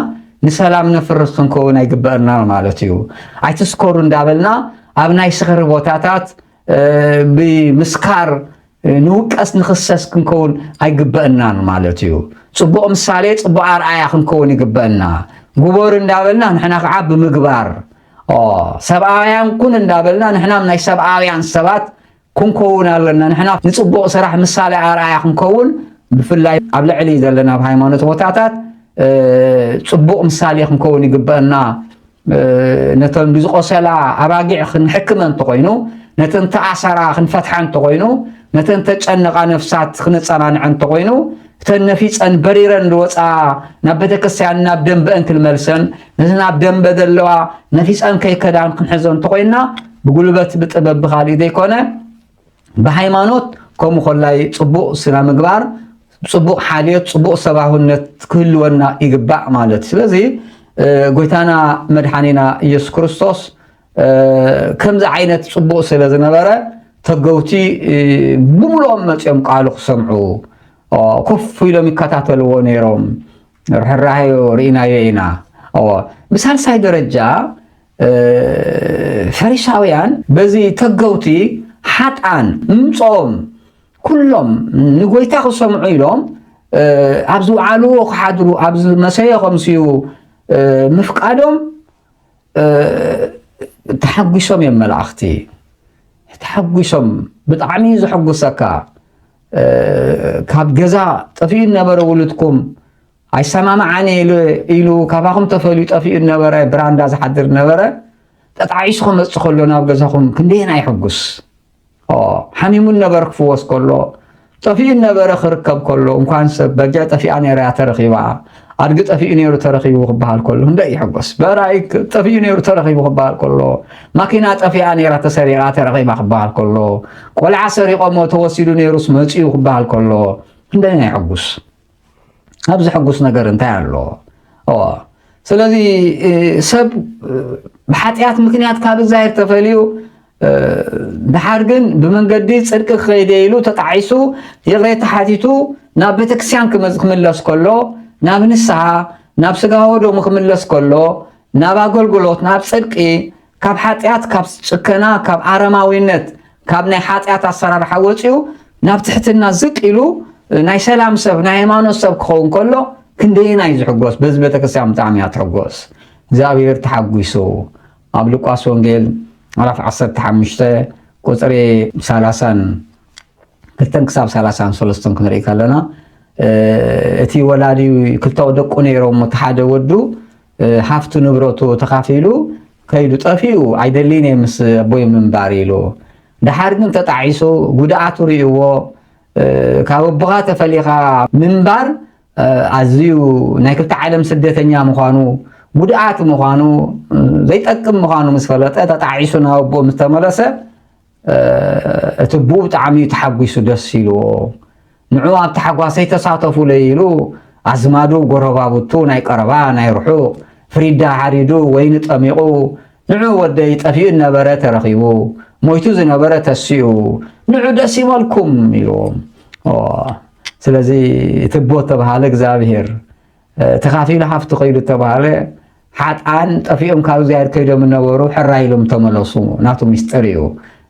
ንሰላም ነፍርስ ክንከውን ኣይግበአናን ማለት እዩ ኣይትስከሩ እንዳበልና ኣብ ናይ ስኽሪ ቦታታት ብምስካር ንውቀስ ንኽሰስ ክንከውን ኣይግበአናን ማለት እዩ ጽቡቕ ምሳሌ ጽቡቕ ኣርኣያ ክንከውን ይግበአና ግበሩ እንዳበልና ንሕና ከዓ ብምግባር ሰብኣውያን ኩን እንዳበልና ንሕናም ናይ ሰብኣውያን ሰባት ክንከውን ኣለና ንሕና ንጽቡቕ ስራሕ ምሳሌ ኣርኣያ ክንከውን ብፍላይ ኣብ ልዕሊ ዘለና ኣብ ሃይማኖት ቦታታት ጽቡቕ ምሳሌ ክንከውን ይግበአና ነተን ብዝቆሰላ ኣባጊዕ ክንሕክመ እንተኮይኑ ነተን ተኣሰራ ክንፈትሓ እንተኮይኑ ነተን ተጨነቓ ነፍሳት ክነፀናንዐ እንተኮይኑ እተን ነፊፀን በሪረን ዝወፃ ናብ ቤተክርስትያን ናብ ደንበአን ክልመልሰን ነተን ኣብ ደንበ ዘለዋ ነፊፀን ከይከዳን ክንሕዞ እንተኮይንና ብጉልበት ብጥበብ ብኻሊእ ዘይኮነ ብሃይማኖት ከምኡ ኮላይ ጽቡቕ ስነ ምግባር ጽቡቕ ሓልዮት ጽቡቕ ሰብኣውነት ክህልወና ይግባእ ማለት ስለዚ ጎይታና መድሓኒና ኢየሱስ ክርስቶስ ከምዚ ዓይነት ጽቡቕ ስለ ዝነበረ ተገውቲ ብምልኦም መፅኦም ቃሉ ክሰምዑ ኮፍ ኢሎም ይከታተልዎ ነይሮም ርሕራሄዮ ርኢናዮ ኢና ብሳልሳይ ደረጃ ፈሪሳውያን በዚ ተገውቲ ሓጣን ምምፆም ኩሎም ንጎይታ ክሰምዑ ኢሎም ኣብ ዝወዓልዎ ክሓድሩ ኣብ ዝመሰዮ ከምሲኡ ምፍቃዶም ተሓጒሶም እዮም መላእኽቲ ተሓጒሶም ብጣዕሚ ዝሕጉሰካ ካብ ገዛ ጠፊኡ ነበረ ውልድኩም ኣይሰማማዓኒ ኢሉ ካባኹም ተፈልዩ ጠፊኡ ነበረ ብራንዳ ዝሓድር ነበረ ተጣዒሱ ክመፅእ ከሎ ናብ ገዛኹም ክንደይና ይሕጉስ ሓሚሙ ነበረ ክፍወስ ከሎ ጠፊኡ ነበረ ክርከብ ከሎ እንኳን ሰብ በጊዕ ጠፊኣ ነይራ ተረኺባ ኣድጊ ጠፊኡ ነይሩ ተረኺቡ ክበሃል ከሎ እንደይ ይሕጎስ በራይ ጠፊኡ ነይሩ ተረኺቡ ክበሃል ከሎ ማኪና ጠፊኣ ነይራ ተሰሪቓ ተረኺባ ክበሃል ከሎ ቆልዓ ሰሪቆሞ ተወሲዱ ነይሩስ መፂኡ ክበሃል ከሎ እንደይ ይሕጉስ ኣብዚ ሕጉስ ነገር እንታይ ኣሎ ስለዚ ሰብ ብሓጢኣት ምክንያት ካብ እግዚአብሔር ተፈልዩ ድሓር ግን ብመንገዲ ጽድቂ ክኸይደ ኢሉ ተጣዒሱ ይቕሬ ተሓቲቱ ናብ ቤተክርስትያን ክምለስ ከሎ ናብ ንስሓ ናብ ስጋዊ ደሙ ክምለስ ከሎ ናብ ኣገልግሎት ናብ ጽድቂ ካብ ሓጢኣት ካብ ጭከና ካብ ኣረማዊነት ካብ ናይ ሓጢኣት ኣሰራርሓ ወፂኡ ናብ ትሕትና ዝቅ ኢሉ ናይ ሰላም ሰብ ናይ ሃይማኖት ሰብ ክኸውን ከሎ ክንደይና እዩ ዝሕጎስ በዚ ቤተክርስትያን ብጣዕሚ እያ ትሕጎስ እግዚኣብሔር ተሓጒሱ ኣብ ሉቃስ ወንጌል ምዕራፍ 15 ቁፅሪ 32 ክሳብ 33 ክንርኢ ከለና እቲ ወላዲ ክልተ ደቁ ነይሮም ሓደ ወዱ ሃፍቱ ንብረቱ ተኻፊሉ ከይዱ ጠፊኡ ኣይደሊን ምስ ኣቦይ ምንባር ኢሉ ድሓር ግን ተጣዒሱ ጉድኣቱ ርእይዎ ካብ ኣቦኻ ተፈሊኻ ምንባር ኣዝዩ ናይ ክልተ ዓለም ስደተኛ ምዃኑ ጉድኣት ምዃኑ ዘይጠቅም ምዃኑ ምስ ፈለጠ ተጣዒሱ ናብ ቦ ምስ ተመለሰ እቲ ቦ ብጣዕሚ ተሓጒሱ ደስ ኢልዎ ንዑ ኣብ ተሓጓሰይ ተሳተፉ ለይሉ ኣዝማዱ ጎረባብቱ ናይ ቀረባ ናይ ርሑቕ ፍሪዳ ሓሪዱ ወይኒ ጠሚቑ ንዑ ወደይ ጠፊኡ ነበረ ተረኺቡ ሞይቱ ዝነበረ ተሲኡ ንዑ ደስ ይበልኩም ኢልዎም ስለዚ እቲ ቦ ተባሃለ እግዚኣብሔር ተኻፊሉ ሃፍቲ ኸይዱ ተባሃለ ሓጣን ጠፊኦም ካብ እግዚኣብሔር ከይዶም ነበሩ ሕራይሎም ተመለሱ ናቱ ምስጢር እዩ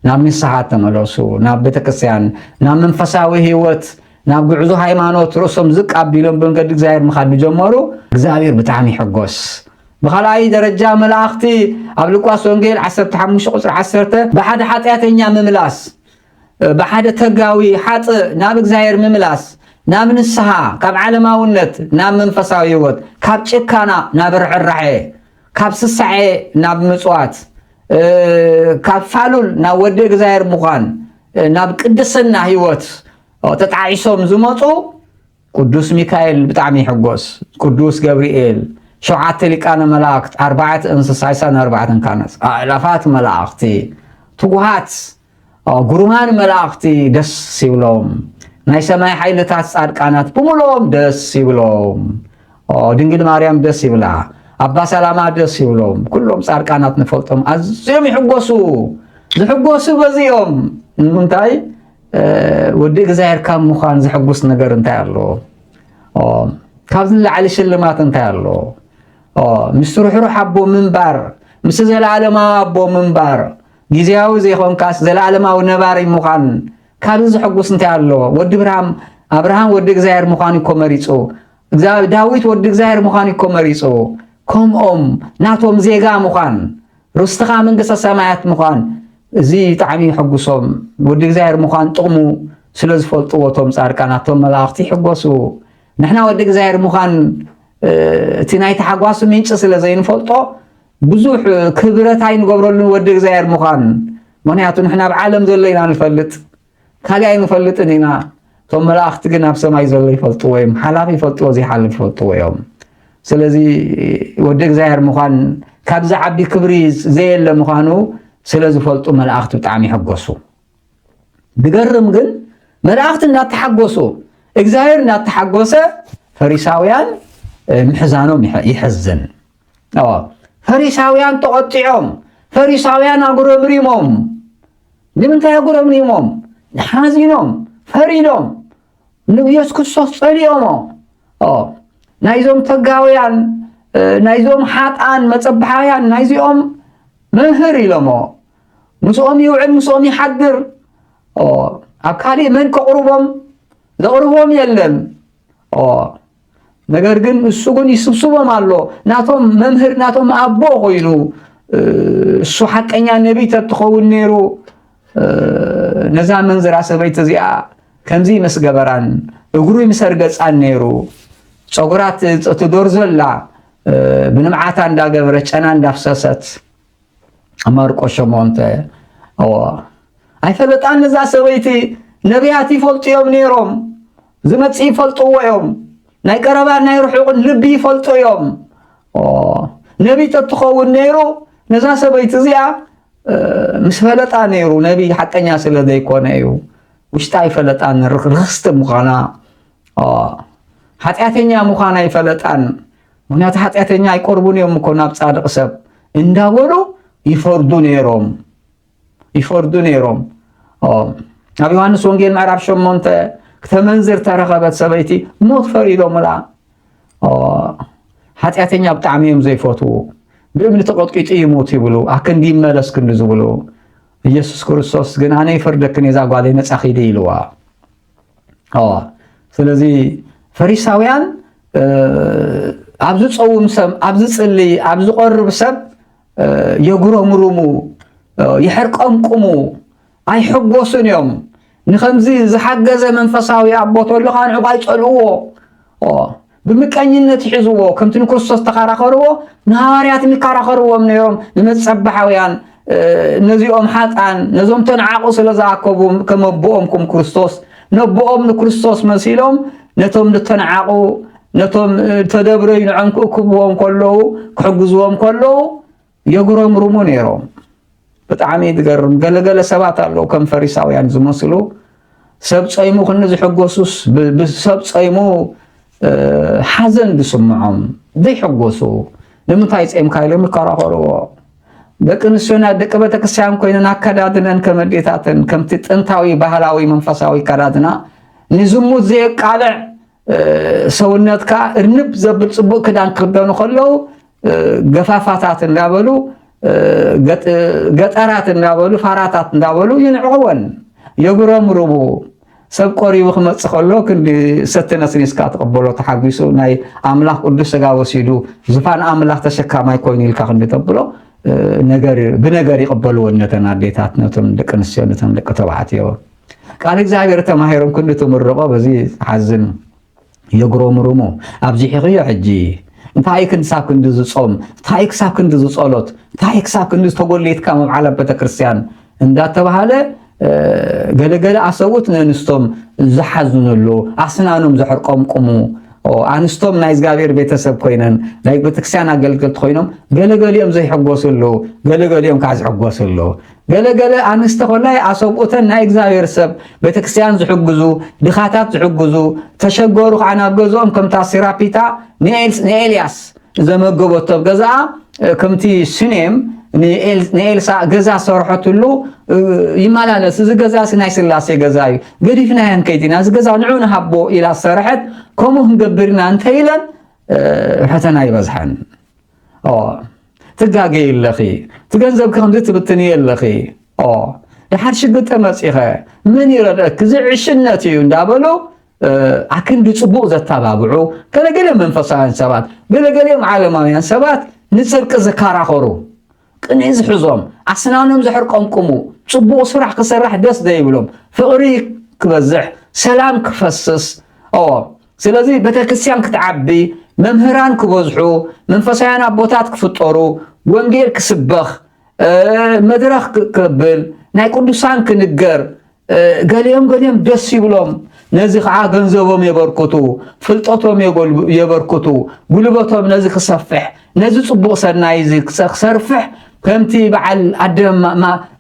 ናብ ንስሓ ተመለሱ ናብ ቤተክርስትያን ናብ መንፈሳዊ ህይወት ናብ ጉዕዞ ሃይማኖት ርእሶም ዝቅ ኣቢሎም ብመንገዲ እግዚኣብሔር ምኻድ ጀመሩ እግዚኣብሔር ብጣዕሚ ይሕጎስ بخلاي درجة ملاختي أبلكواس ونجيل 15 قصر 10 بحد حطياتنيا مملاس بحد تقاوي حط نابك زاير مملاس ناب نسها كاب علماونت ناب منفساويوت كاب تشكانا ناب الرحي كاب سسعي ناب مصوات كاب فالول ناب ودك زاير مخان ناب قدسنا هيوت تتعيشهم زمطو قدوس ميكائيل بتعمي حقوس قدوس جبريل شوعات لكان ملاكت 4 انسسايسان 4 كانت آلافات ملاكتي توهات قرمان ملاكتي دس سيولوم ناي سماي حيلتات صادقانات بمولوم دس سيولوم دنجل مريم دس سيولا أبا سلامة دس سيولوم كلهم صادقانات نفلتهم أزيهم يحقوسو بزيهم منتاي وديك زاير كام مخان زحقوس نجر انتاي الله كابزن لعلي شلمات انتاي الله مستر روح أبو منبر مس زلالة ما أبو منبر جزياو زي خون كاس زلالة ما ونباري مخان كابز حقوس انت الله ود أبراهام ودك زاهر مخان كومريسو داويت ودك زاهر مخان كومريسو كم ناتهم زيجا مخان رستخا من قصة سماعات مخان زي تعمي حقوسهم ودك زاهر مخان تقمو سلز فلطوتهم صار كانتهم ملاختي حقوسو نحنا ودك زاهر مخان تناي تحقواس منش سلازين فلطو بزوح كبرت هاي نقبرلن ودك زاير مخان منياتو نحنا بعالم زلينا نفلت كالي نفلت انينا ثم ملاخت قنا بسماي زلي فلطو ويم حلافي فلطو زي حلف فلطو ويوم سلازي ودك زاير مخان كابز عبي كبريز زي اللي مخانو سلازي فلطو ملاخت بتعمي حقوسو بقرم قل ملاخت نا تحقوسو اكزاير نا تحقوسه فريساويان محزانهم يحزن فريساويان تقطعهم فريساويان أقرب ريمهم لمن تي أقرب ريمهم حازينهم فريدهم نبيس كسوس فريهم نايزهم تقاويان نايزهم حاتان متصبحايان نايزهم مهري لهم مسوهم يوعد مسوهم يحضر أبكالي من كقربهم لقربهم يلم ነገር ግን እሱ ግን ይስብስቦም አሎ ናቶም መምህር ናቶም አቦ ሆይኑ እሱ ሐቀኛ ነብይ ተትኸውን ነይሩ ነዛ መንዝራ ሰበይት እዚኣ ከምዚ መስገበራን እግሩ ይምሰርገጻን ነይሩ ጸጉራት ተዶርዘላ ብንምዓታ እንዳገበረ ጨና እንዳፍሰሰት አማርቆ ሸሞንተ አይፈለጣን ነዛ ሰበይቲ ነቢያት ይፈልጥዮም ነይሮም ዝመጽ ይፈልጥዎም ناي قربا ناي رحوق لبي فلطو يوم نبي تتخون نيرو نزا سبيت زيا مسفلطا نيرو نبي حقنيا سلده يكون ايو وشتا يفلطان رخصت مخانا حطياتنيا مخانا يفلطان ምክንያቱ ኃጢአተኛ አይቆርቡን የምኮና ጻድቅ ሰብ እንዳወሉ ይፈርዱ ነይሮም አብ ዮሐንስ ወንጌል ምዕራፍ 8 ከተመንዝር ተረኸበት ሰበይቲ ሞት ፈሪዶም ላ ኃጢአተኛ ብጣዕሚም ዘይፈትዎ ብእምኒ ተቆጥቂጡ ይሞት ይብሉ አከንዲ መለስ ክንዱ ዝብሉ ኢየሱስ ክርስቶስ ግን አነ ይፈርደክን የዛ ጓሌ ነፃ ኺደ ይልዋ ስለዚ ፈሪሳውያን አብዙ ጾም ሰብ አብዙ ጽሊ አብዙ ቆርብ ሰብ የጉረምሩሙ ይሕርቀምቁሙ አይሕጎሱን ዮም ንኸምዚ ዝሓገዘ መንፈሳዊ አቦቶ ለኻን ዕባይ ጸልዎ ብምቀኝነት ይሕዝዎ ከምቲ ክርስቶስ ተኻራኸርዎ ንሐዋርያት የሚካራኸርዎም ነይሮም ንመጸባሕያውያን ነዚኦም ሓጣን ነዞም ተንዓቑ ስለዝኣከቡ ከመቦኦም ኩም ክርስቶስ ነቦኦም ንክርስቶስ መሲሎም ነቶም ዝተንዓቑ ነቶም ተደብረይ ንዓንኩ ክብዎም ከለው ክሕግዝዎም ከለው የጉረምርሙ ነይሮም ብጣዕሚ ዝገርም ገለገለ ሰባት ኣለው ከም ፈሪሳውያን ዝመስሉ ሰብ ጸይሙ ክን ዝሕጎሱስ ብሰብ ጸይሙ ሓዘን ዝስምዖም ዘይሕጎሱ ንምንታይ ጸይምካ ኢሎም ይከራኸርዎ ደቂ ኣንስትዮና ደቂ ቤተክርስትያን ኮይነን ኣከዳድነን ከመዴታትን ከምቲ ጥንታዊ ባህላዊ መንፈሳዊ ኣከዳድና ንዝሙት ዘየቃልዕ ሰውነትካ እርንብ ዘብል ጽቡቕ ክዳን ክክደኑ ከለው ገፋፋታት እንዳበሉ ገጠራት እንዳበሉ ፋራታት እንዳበሉ ይንዕቕወን የጉረምርሙ ሰብ ቆሪቡ ክመጽእ ከሎ ክንዲ ሰተነስኒስካ ተቀበሎ ተሓጊሱ ናይ ኣምላኽ ቅዱስ ሥጋ ወሲዱ ዝፋን ኣምላኽ ተሸካማይ ኮይኑ ኢልካ ክንዲ ተብሎ ብነገር ይቕበልዎ ነተን ኣዴታት ነቶም ደቂ ኣንስትዮ ነቶም ደቂ ተባዕትዮ ቃል እግዚአብሔር ተማሂሮም ክንዲ ትምርቆ በዚ ሓዝን የጉረምርሙ ኣብዚ ሕኽዮ ሕጂ እንታይ ክንሳብ ክንዲ ዝጾም እንታይ ክሳብ ክንዲ ዝጸሎት እንታይ ክሳብ ክንዲ ተጎሌትካ መብዓለ ቤተክርስትያን እንዳተባሃለ ገለገለ ኣሰውት ንእንስቶም ዝሓዝኑሉ ኣስናኖም ዘሕርቆምቁሙ ኣንስቶም ናይ እግዚአብሔር ቤተሰብ ኮይነን ናይ ቤተክርስትያን ኣገልገልቲ ኮይኖም ገለገሊኦም ዘይሕጎስሉ ገለገሊኦም ከዓ ዝሕጎስሉ ገለገለ ኣንስተ ኮላይ ኣሰብኡተን ናይ እግዚአብሔር ሰብ ቤተክርስትያን ዝሕግዙ ድኻታት ዝሕግዙ ተሸገሩ ከዓ ናብ ገዝኦም ከምታ ሲራፒታ ንኤልያስ ዘመገበቶ ገዛኣ ከምቲ ስኔም ንኤልሳ ገዛ ሰርሐትሉ ይመላለስ እዚ ገዛ ናይ ስላሴ ገዛ እዩ ገዲፍና ያንከይዲና እዚ ገዛ ንዑ ንሃቦ ኢላ ሰርሐት ከምኡ ክንገብርና እንተኢለን ፈተና ይበዝሐን ትጋገይ ኣለኺ ትገንዘብካ ከምዚ ትብትኒ ኣለኺ ድሓር ሽግጠ መፂኸ ምን ይረድአክ ዝዕሽነት እዩ እንዳበሉ ኣክንዲ ጽቡቕ ዘተባብዑ ገለገለ መንፈሳውያን ሰባት ገለገለም ዓለማውያን ሰባት ንጽድቂ ዝከራኸሩ ቅንዕ ዝሕዞም ኣስናኖም ዘሕርቆምቁሙ ጽቡቕ ስራሕ ክሰርሕ ደስ ዘይብሎም ፍቕሪ ክበዝሕ ሰላም ክፈስስ ስለዚ ቤተክርስትያን ክትዓቢ መምህራን ክበዝሑ መንፈሳውያን ኣቦታት ክፍጠሩ ወንጌል ክስበኽ መድረኽ ክብል ናይ ቅዱሳን ክንገር ገሊኦም ደስ ይብሎም ነዚ ከዓ ገንዘቦም የበርክቱ ፍልጠቶም የበርክቱ ጉልበቶም ነዚ ክሰፍሕ ነዚ ጽቡቕ ሰናይ ክሰርፍሕ ከምቲ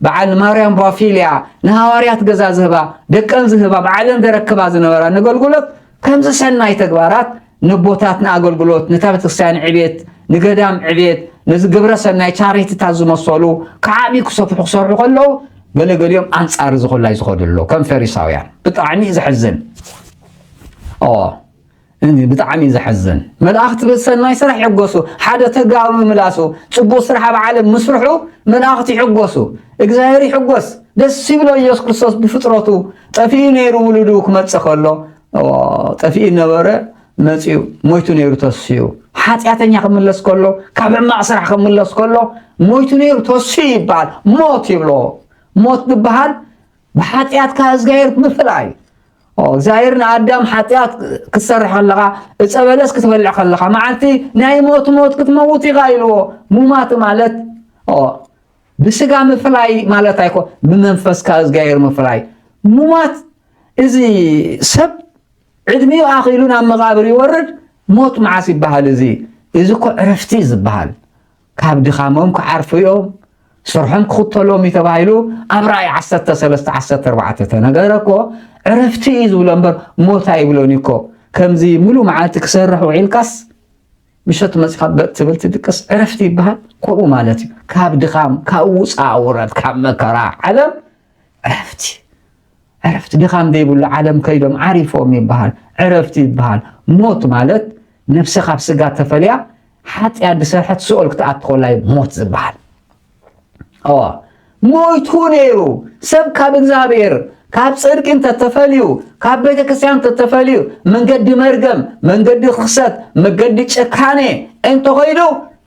በዓል ማርያም ባፊልያ ንሃዋርያት ገዛ ዝህባ ደቀን ዝህባ በዓለም ደረክባ ዝነበራ ንገልግሎት ከምዚ ሰናይ ተግባራት ንቦታት ንኣገልግሎት ንታ ቤተክርስትያን ዕቤት ንገዳም ዕቤት ነዚ ግብረ ሰናይ ቻሪቲታት ዝመሰሉ ከዓቢ ክሰርሑ ከለው ገለገሊኦም ኣንጻር ዝኹላይ ዝኸድሎ ከም ፈሪሳውያን ብጣዕሚ ዝሕዝን ብጣዕሚ ዝሕዝን መላእኽቲ ብሰናይ ስራሕ ይሕጎሱ ሓደ ተጋሩ ምላሱ ጽቡቕ ስራሕ ኣብ ዓለም ምስርሑ መላእኽቲ ይሕጎሱ እግዚአብሔር ይሕጎስ ደስ ይብሎ ኢየሱስ ክርስቶስ ብፍጥረቱ ጠፊኡ ነይሩ ውሉዱ ክመጽእ ከሎ ጠፊኡ ነበረ መጺኡ ሞይቱ ነይሩ ተስዩ ሓጢአተኛ ክምለስ ከሎ ካብ ሕማቕ ስራሕ ክምለስ ከሎ ሞይቱ ነይሩ ተስዩ ይበሃል ሞት ይብሎ ሞት ዝበሃል ብሓጢአትካ እግዚአብሔር ምፍላይ እግዚአብሔር ንኣዳም ሓጢአት ክሰርሕ ከለኻ ዕፀ በለስ ክትበልዕ ከለኻ መዓልቲ ናይ ሞት ክትመውት ኢኻ ኢልዎ ሙማት ማለት ብስጋ ምፍላይ ማለት ኣይኮን ብመንፈስካ እግዚአብሔር ምፍላይ ሙማት እዚ ሰብ ዕድሚኡ ኣኺሉ ናብ መቓብር ይወርድ ሞት መዓስ ይበሃል እዚ እኮ ዕረፍቲ ዝበሃል ካብ ድኻሞም ክዓርፉ እዮም ስርሖም ክኽተሎም ተባሂሉ ኣብ ራእይ 13:14 ተነገረ እኮ ዕረፍቲ እዩ ዝብሎ እምበር ሞት ኣይብሎን እኮ ከምዚ ሙሉእ መዓልቲ ክሰርሕ ውዒልካስ ምሸት መፂኻ ትብል ትድቅስ ዕረፍቲ ይበሃል ከምኡ ማለት እዩ ካብ ድኻም ካብ ውፃእ ውረድ ካብ መከራ ዓለም ዕረፍቲ ድኻም ዘይብሉ ዓለም ከይዶም ዓሪፎም ይበሃል ዕረፍቲ ይበሃል ሞት ማለት ነፍሲ ካብ ስጋ ተፈልያ ሓጢአት ድሰርሐት ስኦል ክትኣቱ ከላይ ሞት ዝበሃል ሞይቱ ነይሩ ሰብ ካብ እግዚአብሔር ካብ ጽድቅ ተተፈልዩ ካብ ቤተክርስትያን ተተፈልዩ መንገዲ መርገም መንገዲ ክሰት መንገዲ ጨካኔ እንተኸይዱ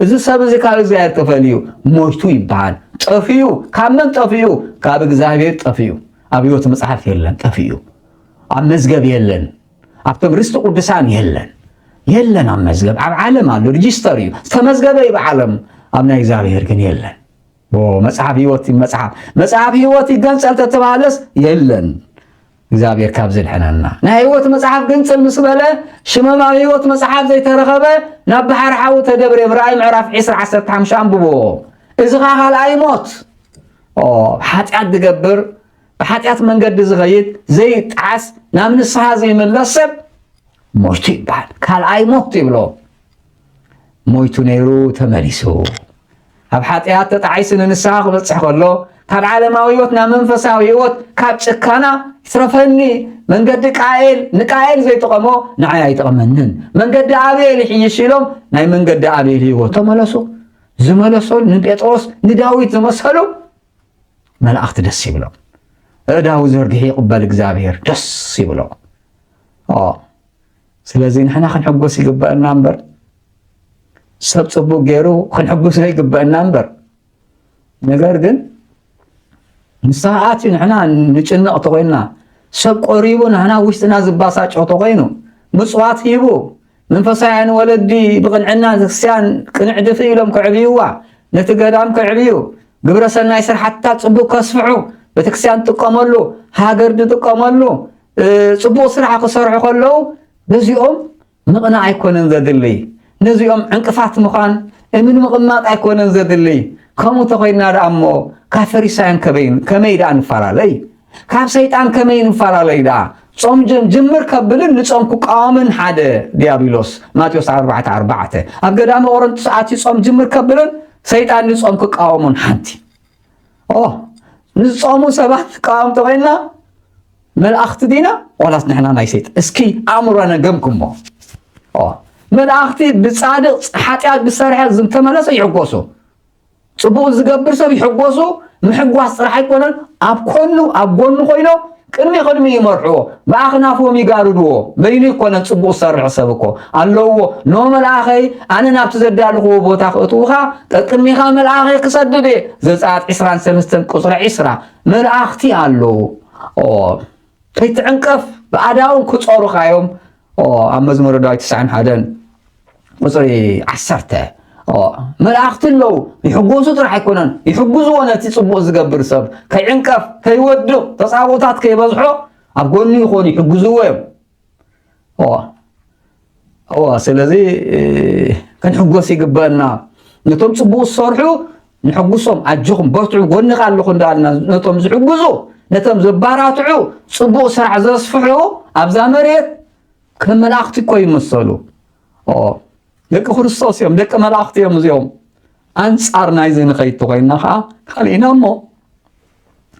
እዚ ሰብ እዚ ካብ እግዚአብሔር ተፈልዩ ሞይቱ ይበሃል ጠፊዩ ካብ መን ጠፊዩ ካብ እግዚአብሔር ጠፊዩ ኣብ ሕይወት መጽሓፍ የለን ጠፊዩ ኣብ መዝገብ የለን ኣብቶም ርስቲ ቅዱሳን የለን ኣብ መዝገብ ኣብ ዓለም ኣሎ ሬጅስተር እዩ ተመዝገበ ይብዓለም ኣብ ናይ እግዚአብሔር ግን የለን መጽሐፍ ሕይወት ይገንጸል ተተባሃለስ የለን እግዚአብሔር ካብ ዝድሕነና ናይ ህይወት መጽሓፍ ግንጽል ምስ በለ ሽመማዊ ህይወት መጽሓፍ ዘይተረኸበ ናብ ባሕር ሓዊ ተደብርዮም ራእይ ምዕራፍ 10:15 አንብቦ እዚ ካልኣይ ሞት ሓጢአት ዝገብር ብሓጢአት መንገዲ ዝኸይድ ዘይጣዓስ ናብ ንስሓ ዘይምለስ ሰብ ሞቱ ይበሃል ካልኣይ ሞት ይብሎ ሞይቱ ነይሩ ተመሊሱ ኣብ ሓጢአት ተጣዓይስ ንንስሓ ክበጽሕ ከሎ ካብ ዓለማዊ ህይወት ናብ መንፈሳዊ ህይወት ካብ ጭካና ይትረፈኒ መንገዲ ቃኤል ንቃኤል ዘይጠቐሞ ንዓይ ኣይጠቕመንን መንገዲ አቤል ይሕይሽ ኢሎም ናይ መንገዲ አቤል ህይወት ተመለሱ ዝመለሰሉ ንጴጥሮስ ንዳዊት ዝመሰሉ መላእኽቲ ደስ ይብሎም እዳው ዘርግሒ ይቕበል እግዚአብሔር ደስ ይብሎ ስለዚ ንሕና ክንሕጎስ ይግበአና እምበር ሰብ ጽቡቕ ገይሩ ክንሕጎስ ይግበአና እምበር ነገር ግን ንሰዓት ንሕና ንጭንቕ ተኮይና ሰብ ቆሪቡ ንሕና ውሽጥና ዝባሳጭ ተኮይኑ ምጽዋት ሂቡ መንፈሳውያን ወለዲ ብቕንዕና ክርስቲያን ቅንዕድፍ ኢሎም ክዕብዩዋ ነቲ ገዳም ክዕብዩ ግብረ ሰናይ ስራሕታት ጽቡቕ ከስፍሑ ቤተክርስቲያን ጥቀመሉ ሃገር ጥቀመሉ ጽቡቕ ስራሕ ክሰርሑ ከለው በዚኦም ምቕና ኣይኮነን ዘድሊ ነዚኦም ዕንቅፋት ምዃን እምን ምቕማጥ ኣይኮነን ዘድሊ ከምኡ ተኮይና ደኣሞ ካብ ፈሪሳውያን ከመይ ደኣ ንፈላለይ ካብ ሰይጣን ከመይ ንፈላለይ ደኣ ጾም ጅምር ከብልን ንጾም ክቃወምን ሓደ ዲያብሎስ ማቴዎስ 4:4 ኣብ ገዳመ ቆሮንቶስ ኣትዩ ጾም ጅምር ከብልን ሰይጣን ንጾም ክቃወሙን ሓንቲ ንጾሙ ሰባት ክቃወም ተኮይና መላእኽቲ ዲና ወላስ ንሕና ናይ ሰይጣን እስኪ ኣእምሮና ገምኩሞ መላእኽቲ ብጻድቕ ሓጢአት ብሰርሐ ዝተመለሰ ይሕጎሱ ጽቡቕ ዝገብር ሰብ ይሕጎሱ ምሕጓስ ጥራሕ ኣይኮነን ኣብ ጎኑ ኮይኖም ቅድሚ ይመርሕዎ ብኣኽናፎም ይጋርድዎ በይኑ ይኮነን ጽቡቕ ዝሰርሕ ሰብ እኮ ኣለዎ ኖ መልኣኸይ ኣነ ናብቲ ዘዳልኽዎ ቦታ ክእትውኻ ቅድሚኻ መልኣኸይ ክሰድድ ዘጸአት 23:20 መልኣኽቲ ኣለዉ ከይትዕንቀፍ ብኣዳውን ክጾሩኻዮም ኣብ መዝሙረ ዳዊት 91:10 መላእኽቲ ኣለዉ ይሕጎሱ ጥራሕ ኣይኮነን ይሕግዝዎ ነቲ ጽቡቕ ዝገብር ሰብ ከይዕንቀፍ ከይወድቕ ተጻቦታት ከይበዝሖ ኣብ ጎኑ ይኾኑ ይሕግዝዎ እዮም ስለዚ ክንሕጎስ ይግበአና ነቶም ጽቡቕ ዝሰርሑ ንሕጉሶም ኣጅኹም በርትዑ ጎኒኻ ኣለኹ እንዳልና ነቶም ዝሕግዙ ነቶም ዘባራትዑ ጽቡቕ ስራሕ ዘስፍሑ ኣብዛ መሬት ከም መላእኽቲ እኮ ይመሰሉ ደቂ ክርስቶስ እዮም ደቂ መላእኽቲ እዮም እዚኦም ኣንጻር ናይዚ ንኸይድ ተኮይና ከዓ ካሊእና እሞ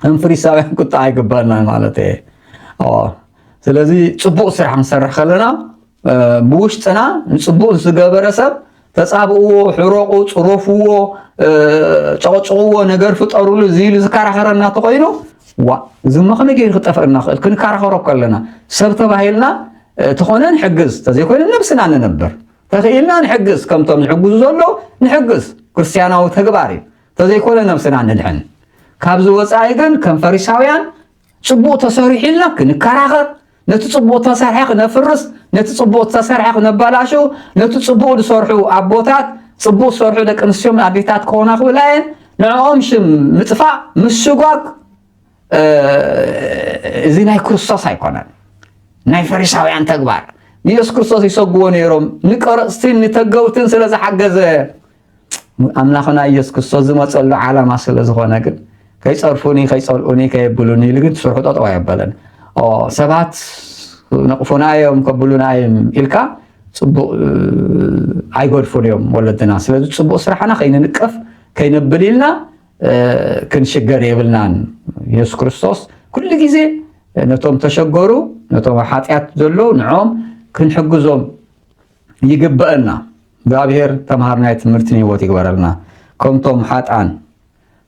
ከም ፈሪሳውያን ቁጣ ኣይግበአና ማለት እየ ስለዚ ጽቡቕ ስራሕ ክንሰርሕ ከለና ብውሽጥና ንጽቡቕ ዝገበረ ሰብ ተጻብእዎ ሕሮቑ ጽሮፍዎ ጨቕጭቕዎ ነገር ፍጠሩሉ ዝኢሉ ዝከራኸረና ተኮይኑ ዝማ ከመይ ገይሩ ክጠፍአና ክእል ክንከራኸሮ ከለና ሰብ ተባሂልና ተኾነ ንሕግዝ ተዘይኮይኑ ነብስና ንነብር ተኽኢልና ንሕግዝ ከምቶም ዝሕግዙ ዘሎ ንሕግዝ ክርስቲያናዊ ተግባር እዩ ተዘይኮነ ነብስና ንድሕን ካብዚ ወፃኢ ግን ከም ፈሪሳውያን ጽቡቕ ተሰሪሑ ኢልና ክንከራኸር ነቲ ጽቡቕ ተሰርሐ ክነፍርስ ነቲ ጽቡቕ ተሰርሐ ክነባላሹ ነቲ ጽቡቕ ዝሰርሑ ኣቦታት ጽቡቕ ዝሰርሑ ደቂ ኣንስትዮን ኣዴታት ክኾና ክብላ እየን ንዕኦም ሽም ምጥፋእ ምስጓግ እዚ ናይ ክርስቶስ ኣይኮነን ናይ ፈሪሳውያን ተግባር ኢየሱስ ክርስቶስ ይሰግዎ ነይሮም ንቀረጽትን ንተገውትን ስለ ዝሓገዘ ኣምላኽና ኢየሱስ ክርስቶስ ዝመጸሉ ዓላማ ስለ ዝኾነ ግን ከይጸርፉኒ ከይጸልኡኒ ከየብሉኒ ኢሉ ግን ትሰርሑ ጠጠው ኣየበለን ሰባት ነቕፉና እዮም ከብሉና እዮም ኢልካ ጽቡቕ ኣይጎድፉን እዮም ወለድና ስለዚ ጽቡቕ ስራሕና ከይንንቀፍ ከይነብል ኢልና ክንሽገር የብልናን ኢየሱስ ክርስቶስ ኩሉ ግዜ ነቶም ተሸገሩ ነቶም ሓጢአት ዘሎ ንዖም ክንሕግዞም ይግበአና እግዚአብሔር ተምሃርናይ ትምህርትን ህይወት ይግበረልና ከምቶም ሓጣን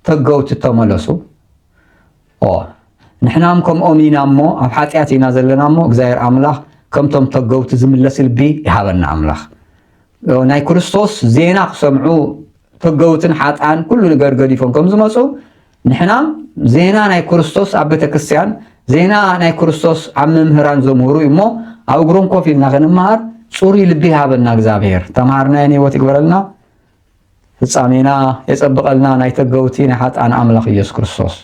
ተገውቲ ተመለሱ ንሕናም ከምኦም ኢና እሞ ኣብ ሓጢአት ኢና ዘለና እሞ እግዚአብሔር ኣምላኽ ከምቶም ተገውቲ ዝምለስ ልቢ ይሃበና ኣምላኽ ናይ ክርስቶስ ዜና ክሰምዑ ተገውትን ሓጣን ኩሉ ነገር ገዲፎም ከም ዝመፁ ንሕናም ዜና ናይ ክርስቶስ ኣብ ቤተክርስትያን ዜና ናይ ክርስቶስ ኣብ መምህራን ዘምህሩ እሞ ኣብ እግሮም ኮፍ ኢልና ክንመሃር ጽሩይ ልቢ ይሃበና እግዚአብሔር ተምሃርናይ ህይወት ይግበረልና ፍጻሜና የጸብቀልና ናይ ተገውቲ ናይ ሓጣን ኣምላኽ ኢየሱስ ክርስቶስ